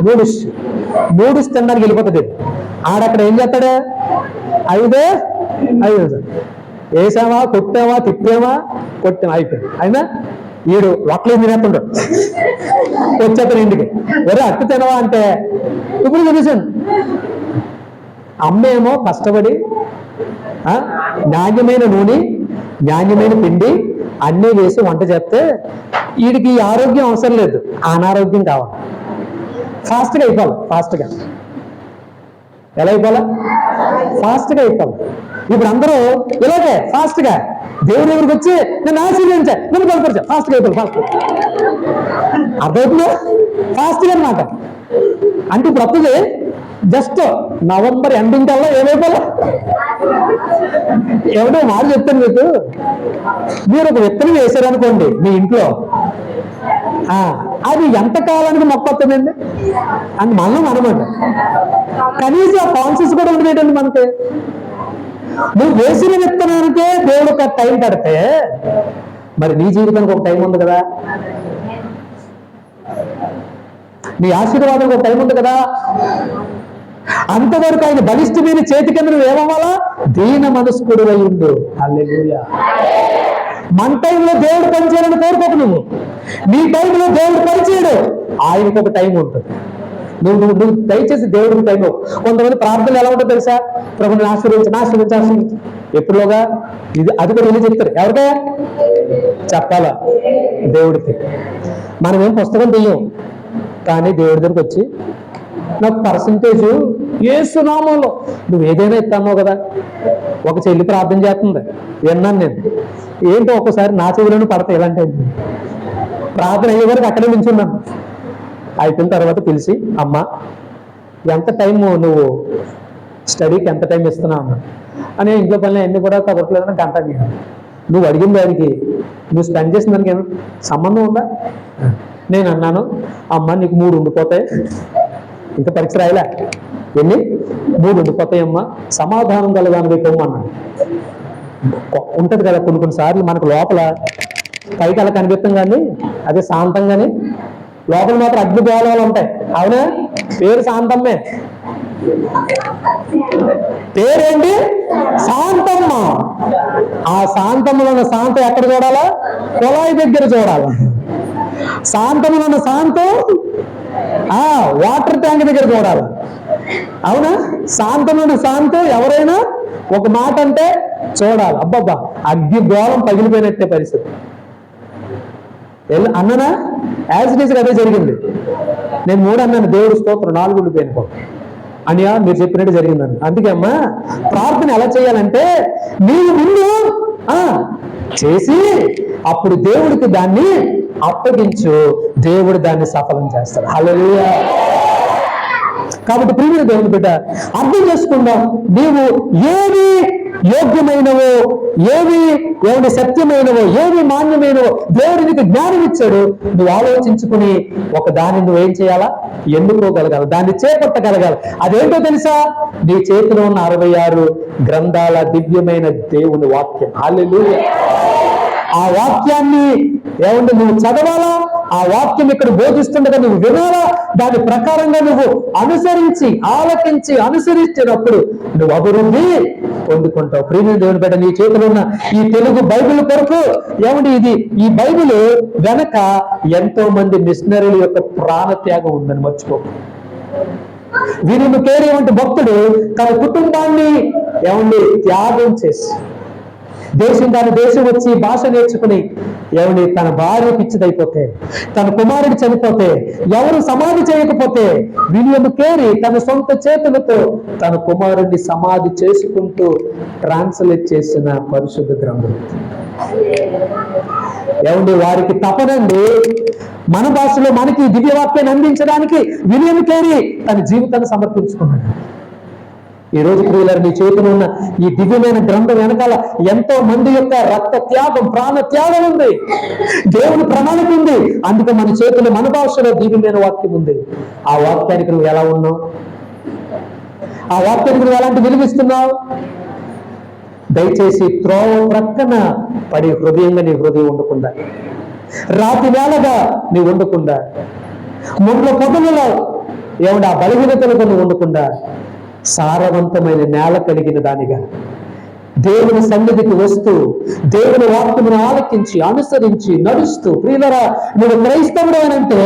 నూడిల్స్ నూడిల్స్ తినడానికి వెళ్ళిపోతుంది. ఆడక్కడ ఏం చేస్తాడు? 5 వేసావా, కొట్టావా, తిప్పావా, కొట్టావా, అయిపోయింది. అయినా వీడు ఒక్కలేదు తినేస్తుంటాడు. వచ్చేస్తాడు ఇంటికి, ఒరే అట్టు తినవా అంటే, ఇప్పుడు చూసాను అమ్మేమో కష్టపడి నాణ్యమైన నూనె, నాణ్యమైన పిండి అన్నీ వేసి వంట చేస్తే వీడికి ఆరోగ్యం అవసరం లేదు, అనారోగ్యం కావాలి. ఫాస్ట్గా అయిపోవాలి. ఫాస్ట్గా ఎలా అయిపోవాలి? ఫాస్ట్గా అయిపోవాలి. ఇప్పుడు అందరూ ఇలాగే ఫాస్ట్గా దేవుడి దగ్గరికి వచ్చి నన్ను ఆశీర్వదించా, నన్ను బలపరిచా, ఫాస్ట్గా అయిపోవాలి. ఫాస్ట్ అర్థమవుతుందా? ఫాస్ట్గా అనమాట. అంటే ఇప్పుడు వస్తుంది జస్ట్ నవంబర్ ఎండింగ్ కల్లా ఏమైపోలే. ఎవడో మాట చెప్తాను మీకు, మీరు ఒక విత్తనం వేసారనుకోండి మీ ఇంట్లో, అది ఎంత కాలానికి మొక్క వస్తుందండి అని మనం అనమాట. కనీసం ఆ కాన్షియస్ కూడా ఉండేటండి మనకి. నువ్వు వేసిన విత్తనానికే దేవుడు ఒక టైం పెడితే మరి నీ జీవితానికి ఒక టైం ఉంది కదా, నీ ఆశీర్వాదానికి ఒక టైం ఉంది కదా. అంతవరకు ఆయన బలిష్టమైన చేతి కింద నువ్వు ఏమవ్వాలా? దీన మనస్కుడు అయి ఉండు. హల్లెలూయా. మన టైంలో దేవుడు పనిచేయాలని కోరుకోకు. నువ్వు నీ టైంలో దేవుడు పనిచేయడు, ఆయనకు ఒక టైం ఉంటుంది. నువ్వు దయచేసి దేవుడికి టైం. కొంతమంది ప్రార్థనలు ఎలా ఉంటుందో తెలుసా? ప్రభుని ఆశీర్వించి ఎప్పుడులోగా ఇది అది కూడా వెళ్ళి చెప్తారు. ఎవరికే చెప్పాలా? దేవుడికి. మనం ఏం పుస్తకం తీయం, కానీ దేవుడి దగ్గరికి వచ్చి నాకు పర్సంటేజ్ యేసునామంలో నువ్వు ఏదైనా ఇస్తాన్నావు కదా. ఒక చెల్లి ప్రార్థన చేస్తుంది, విన్నాను నేను. ఏంటో ఒక్కసారి నా చెవిలోనే పడతాయి ఇలాంటి ప్రార్థన అయ్యే వరకు అక్కడే నించున్నాను. అయిపోయిన తర్వాత పిలిచి, అమ్మ ఎంత టైం నువ్వు స్టడీకి ఎంత టైం ఇస్తున్నావు అన్నా. అని ఇంట్లో పనులు అన్నీ కూడా కదపలేదని గంట. నువ్వు అడిగిన దానికి నువ్వు స్పెండ్ చేసిన దానికి ఏం సంబంధం ఉందా? నేను అన్నాను, అమ్మ నీకు 3 ఉండిపోతాయి, ఇంకా పరీక్ష రాయలే, ఎన్ని 3 ఉండిపోతాయమ్మా, సమాధానం కలగాను అన్నాను. ఉంటుంది కదా కొన్ని సార్లు మనకు లోపల పైకి అలా కనిపిస్తాం కానీ అదే శాంతంగానే లోపల మాత్రం అగ్ని గోళాలు ఉంటాయి. అవునా? పేరు శాంతమ్మే, పేరేంటి? శాంతమ్మ. ఆ శాంతమ్మలో ఉన్న శాంతం ఎక్కడ చూడాలా? కుళాయి దగ్గర చూడాలా. శాంతములో ఉన్న శాంతం వాటర్ ట్యాంక్ దగ్గర చూడాలి. అవునా? శాంతమైన శాంతం ఎవరైనా ఒక మాట అంటే చూడాలి. అబ్బబ్బా, అగ్ని గోళం పగిలిపోయినట్టే పరిస్థితి. అన్ననా యాజ్ ఇట్ ఈజ్ అదే జరిగింది. నేను 3 అన్నాను, దేవుడు స్తోత్రం 4 ఉండిపోయిన అనియా మీరు చెప్పినట్టు జరిగిందని. అందుకే అమ్మా ప్రార్థన ఎలా చేయాలంటే నీవు ముందు చేసి అప్పుడు దేవుడికి దాన్ని అప్పగించు, దేవుడు దాన్ని సఫలం చేస్తాడు. హల్లెలూయా. కాబట్టి ప్రియమైన దేవుని బిడ్డ అర్థం చేసుకుందాం. నీవు ఏవి యోగ్యమైనవో, ఏవి సత్యమైనవో, ఏవి మాన్యమైనవో దేవుడు నీకు జ్ఞానం ఇచ్చాడు. నువ్వు ఆలోచించుకుని ఒక దాన్ని నువ్వేం చేయాలా? ఎన్నుకోగలగాలి, దాన్ని చేపట్టగలగాలి. అదేంటో తెలుసా? నీ చేతిలో ఉన్న 66 గ్రంథాల దివ్యమైన దేవుని వాక్యం. హల్లెలూయా. ఆ వాక్యాన్ని నువ్వు చదవాలా? ఆ వాక్యం ఇక్కడ బోధిస్తుండగా నువ్వు వినాలా? దాని ప్రకారంగా నువ్వు అనుసరించి ఆలకించి అనుసరించినప్పుడు నువ్వు అభివృద్ధి పొందుకుంటావు. ప్రియమైన దేవుని బిడ్డ, నీ చేతిలో ఉన్న ఈ తెలుగు బైబిల్ కొరకు ఈ బైబిల్ వెనక ఎంతో మంది మిషనరీల యొక్క ప్రాణత్యాగం ఉందని మర్చిపో. వీరిని కేరే భక్తుడు తన కుటుంబాన్ని త్యాగం చేసి దేశం వచ్చి భాష నేర్చుకుని తన భార్య పిచ్చిదైపోతే, తన కుమారుడు చనిపోతే, ఎవరు సమాధి చేయకపోతే విలియం కేరీ తన సొంత చేతులతో తన కుమారుడిని సమాధి చేసుకుంటూ ట్రాన్స్లేట్ చేసిన పరిశుద్ధ గ్రంథం. వారికి తపనండి మన భాషలో మనకి దివ్యవాక్యాన్ని అందించడానికి విలియం కేరీ తన జీవితాన్ని సమర్పించుకున్నాడు. ఈ రోజు ప్రియులారా, నీ చేతిలో ఉన్న ఈ దివ్యమైన గ్రంథం వెనకాల ఎంతో మంది యొక్క రక్త త్యాగం, ప్రాణ త్యాగం ఉంది, దేవుని ప్రణాళిక ఉంది. అందుకే మన చేతిలో మన భాషలో దివ్యమైన వాక్యం ఉంది. ఆ వాక్యానికి నువ్వు ఎలా ఉన్నావు? ఆ వాక్యానికి నువ్వు ఎలాంటి విలువిస్తున్నావు? దయచేసి త్రోవ ప్రక్కన పడి హృదయంగా నీ హృదయం ఉండకుండా, రాతి వేళగా నీ ఉండకుండా, ముండ్ల పొదలలో ఆ బలహీనతలకు నువ్వు ఉండకుండా సారవంతమైన నేల కలిగిన దానిగా దేవుని సన్నిధికి వస్తూ దేవుని వాక్యమును ఆలకించి అనుసరించి నడుస్తూ, ప్రియులరా నువ్వు క్రైస్తవుడు అనంటే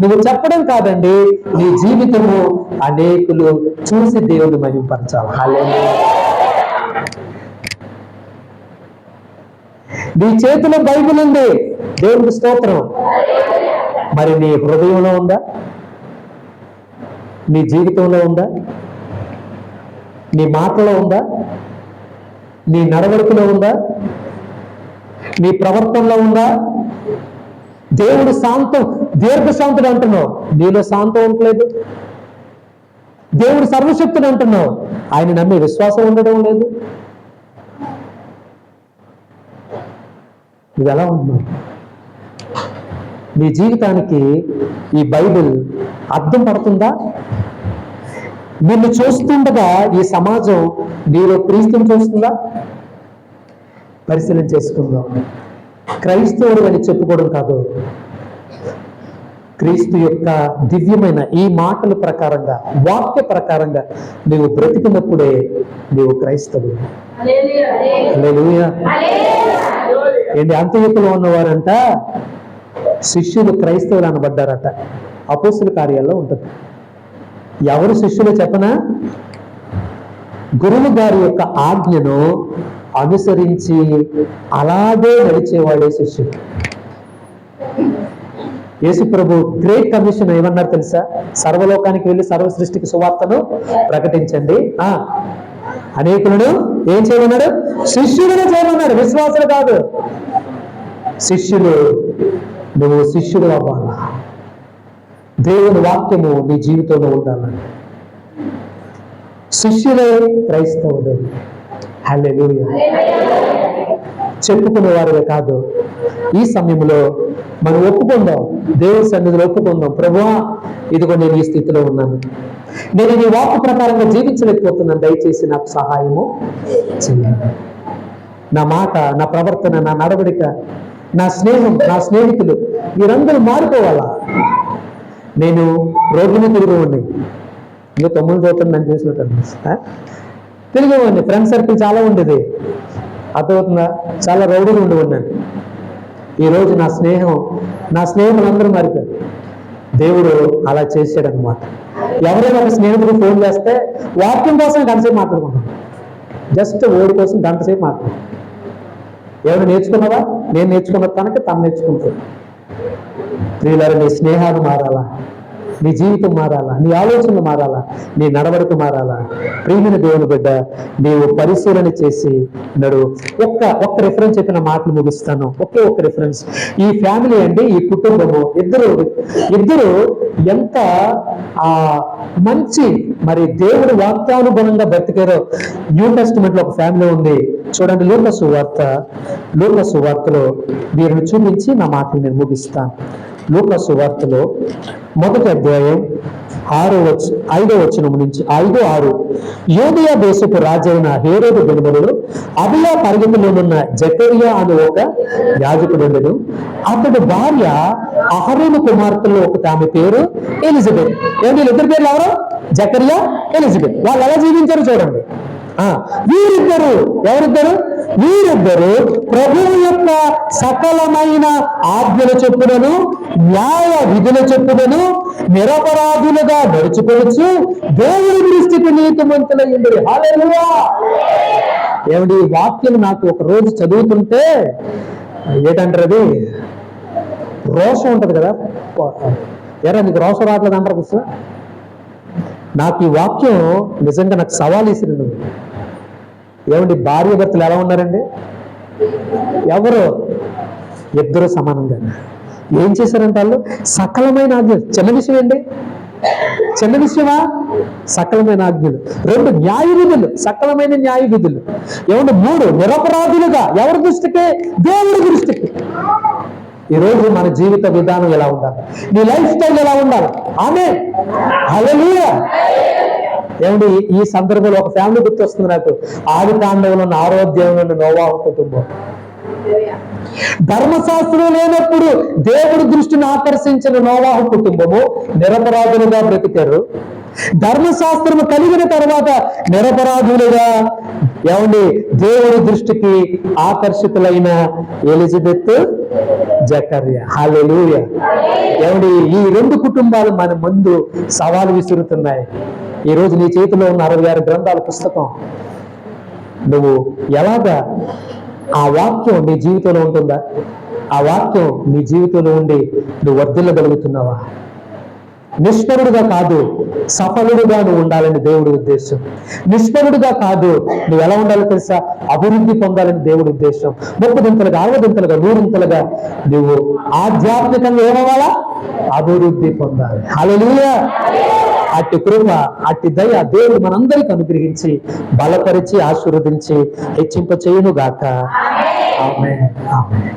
నువ్వు చెప్పడం కాదండి, నీ జీవితము అనేకులు చూసి దేవుని మహిమపరచాలి. హల్లెలూయా. నీ చేతిలో బైబిల్ ఉంది, దేవునికి స్తోత్రం. మరి నీ హృదయంలో ఉందా? నీ జీవితంలో ఉందా? నీ మాటలో ఉందా? నీ నడవడికలో ఉందా? నీ ప్రవర్తనలో ఉందా? దీర్ఘశాంతుడు అంటున్నావు, నీలో శాంతం ఉండలేదు. దేవుడు సర్వశక్తుడు అంటున్నావు, ఆయన నమ్మే విశ్వాసం ఉండడం లేదు. నువ్వు ఎలా ఉంటున్నావు? నీ జీవితానికి ఈ బైబిల్ అర్థం పడుతుందా? నిన్ను చూస్తుండగా ఈ సమాజం నీలో క్రీస్తుని చూస్తుందా? పరిశీలన చేసుకుందాం. క్రైస్తవుడు అని చెప్పుకోవడం కాదు, క్రీస్తు యొక్క దివ్యమైన ఈ మాటల ప్రకారంగా, వాక్య ప్రకారంగా నీవు బ్రతికినప్పుడే నీవు క్రైస్తవుడు. హల్లెలూయా. ఏంటి, అంత్యయుగంలో ఉన్నవారంట శిష్యులు క్రైస్తవులు అనబడ్డారట. అపోస్తుల కార్యాల్లో ఉంటుంది. ఎవరు శిష్యులు చెప్పనా? గురువు గారి యొక్క ఆజ్ఞను అనుసరించి అలాగే నడిచేవాడే శిష్యుడు. యేసు ప్రభు గ్రేట్ కమిషన్ ఏమన్నారు తెలుసా? సర్వలోకానికి వెళ్ళి సర్వ సృష్టికి సువార్తను ప్రకటించండి, అనేకులను ఏం చేయమన్నాడు? శిష్యులను చేయమన్నాడు, విశ్వాసులు కాదు. శిష్యులు. నువ్వు శిష్యుడు అవ్వాలా? దేవుని వాక్యము నీ జీవితంలో ఉండాలని. శిష్యులే క్రైస్తవులు. హల్లెలూయా. చెప్పుకునేవారుగా కాదు. ఈ సమయంలో మనం ఒప్పుకుందాం, దేవుని సన్నిధిలో ఒప్పుకుందాం. ప్రభువా, ఇదిగో నేను ఈ స్థితిలో ఉన్నాను, నేను నీ వాక్య ప్రకారంగా జీవించలేకపోతున్నాను, దయచేసి నాకు సహాయము చేయండి. నా మాట, నా ప్రవర్తన, నా నడవడిక, నా స్నేహం, నా స్నేహితులు వీరందరూ మారిపోవాలా? నేను రోడ్డు మీద తిరిగివ్వండి, ఇంకా 9 చోట్ల నన్ను చూసినట్టు తిరిగివ్వండి. ఫ్రెండ్ సర్కిల్ చాలా ఉండేది, అర్థమవుతుందా? చాలా రౌడీలు ఉండేవాడిని. ఈరోజు నా స్నేహితులందరూ మారిపోయారు. దేవుడు అలా చేశాడనమాట. ఎవరైనా ఒక స్నేహితుడు ఫోన్ చేస్తే వాక్యం కోసం గంటసేపు మాట్లాడుకుంటాం, జస్ట్ ఓడి కోసం గంటసేపు మాట్లాడుకుంటాం. ఎవరు నేర్చుకున్నావా? నేను నేర్చుకున్న తను నేర్చుకుంటాడు. ప్రియులారా, నీ స్నేహాలు మారాలా, నీ జీవితం మారాలా, నీ ఆలోచనలు మారాలా, నీ నడవడిక మారాలా? ప్రియమైన దేవుని బిడ్డ, నీవు పరిశీలన చేసి నడు. ఒక్క రిఫరెన్స్ చెప్పిన మాటలు ముగిస్తాను. ఒకే ఒక్క రిఫరెన్స్. ఈ ఫ్యామిలీ అండి, ఈ కుటుంబము ఇద్దరు ఎంత మంచి మరి దేవుడి వాక్యానుగుణంగా బ్రతికారో. న్యూ టెస్టిమెంట్ లో ఒక ఫ్యామిలీ ఉంది చూడండి. లూకా సువార్తలో వీరిని చూపించి నా మాటలు నేను ముగిస్తాను. లూకా సువార్తలో 1వ అధ్యాయం 5వ వచనం నుంచి 5-6. యూదయ దేశపు రాజైన హేరోదు దినములలో అబియా పరిగెత్తులోనున్న జకరియా అనే ఒక యాజకుడు ఉండెను. అతడు భార్య అహరోను కుమార్తెలో ఒక ఆమె పేరు ఎలిజబెత్. వీళ్ళిద్దరి పేర్లు ఎవరు? జకరియా, ఎలిజబెత్. వాళ్ళు ఎలా జీవించారు చూడండి. వీరిద్దరు ప్రభువు యొక్క సకలమైన ఆజ్ఞల చొప్పునను న్యాయ విధుల చొప్పునను నిరపరాధులుగా నడుచుకోవచ్చు, దేవుని దృష్టికి నీతిమంతులయ్యింది. హల్లెలూయా. ఏమిటి వాక్యం నాకు ఒక రోజు చదువుతుంటే ఏంటంటారు, అది రోషం ఉంటది కదా. నీకు రోషం రావట్లేదు అంటారు సార్. నాకు ఈ వాక్యం నిజంగా నాకు సవాల్ ఇసిరింది. ఏమండి, భార్య భర్తలు ఎలా ఉన్నారండి? ఇద్దరు సమానంగా ఏం చేశారంటే వాళ్ళు సకలమైన ఆజ్ఞలు. చిన్న విషయం ఏంటి? చిన్న విషయమా? సకలమైన ఆజ్ఞలు. 2 న్యాయ విధులు, సకలమైన న్యాయ విధులు. 3 నిరపరాధులుగా. ఎవరి దృష్టికి? దేవుడి దృష్టికి. ఈరోజు మన జీవిత విధానం ఎలా ఉండాలి? నీ లైఫ్ స్టైల్ ఎలా ఉండాలి? ఆమేన్. హల్లెలూయా. ఏమండి, ఈ సందర్భంలో ఒక ఫ్యామిలీ గుర్తొస్తుంది నాకు. ఆదికాండంలో 6వ అధ్యాయంలో నోవాహు కుటుంబం. ధర్మశాస్త్రం లేనప్పుడు దేవుడి దృష్టిని ఆకర్షించిన నోవాహు కుటుంబము నిరపరాధులుగా బ్రతికారు. ధర్మశాస్త్రము కలిగిన తర్వాత నిరపరాధులుగా దేవుడి దృష్టికి ఆకర్షితులైన ఎలిజబెత్, జకర్యా. హల్లెలూయా. ఈ 2 కుటుంబాలు మన ముందు సవాలు విసురుతున్నాయి. ఈ రోజు నీ చేతిలో ఉన్న 66 గ్రంథాల పుస్తకం, నువ్వు ఎలాగా ఆ వాక్యం నీ జీవితంలో ఉంటుందా? ఆ వాక్యం నీ జీవితంలో ఉండి నువ్వు వర్ధిల్లగలుగుతున్నావా? నిష్ఫలుడుగా కాదు, సఫలుడుగా నువ్వు ఉండాలని దేవుడి ఉద్దేశం. నిష్ఫలుడుగా కాదు, నువ్వు ఎలా ఉండాలో తెలుసా? అభివృద్ధి పొందాలని దేవుడి ఉద్దేశం. 30 దింతలుగా, 60 దింతలుగా, 100 దింతలుగా నువ్వు ఆధ్యాత్మికంగా ఏమవ్వాలా? అభివృద్ధి పొందాలి. హల్లెలూయా! అట్టి కృప, అట్టి దయ దేవుడు మనందరికీ అనుగ్రహించి బలపరిచి ఆశీర్వదించి హెచ్చింప చేయును గాక. ఆమేన్. ఆమేన్.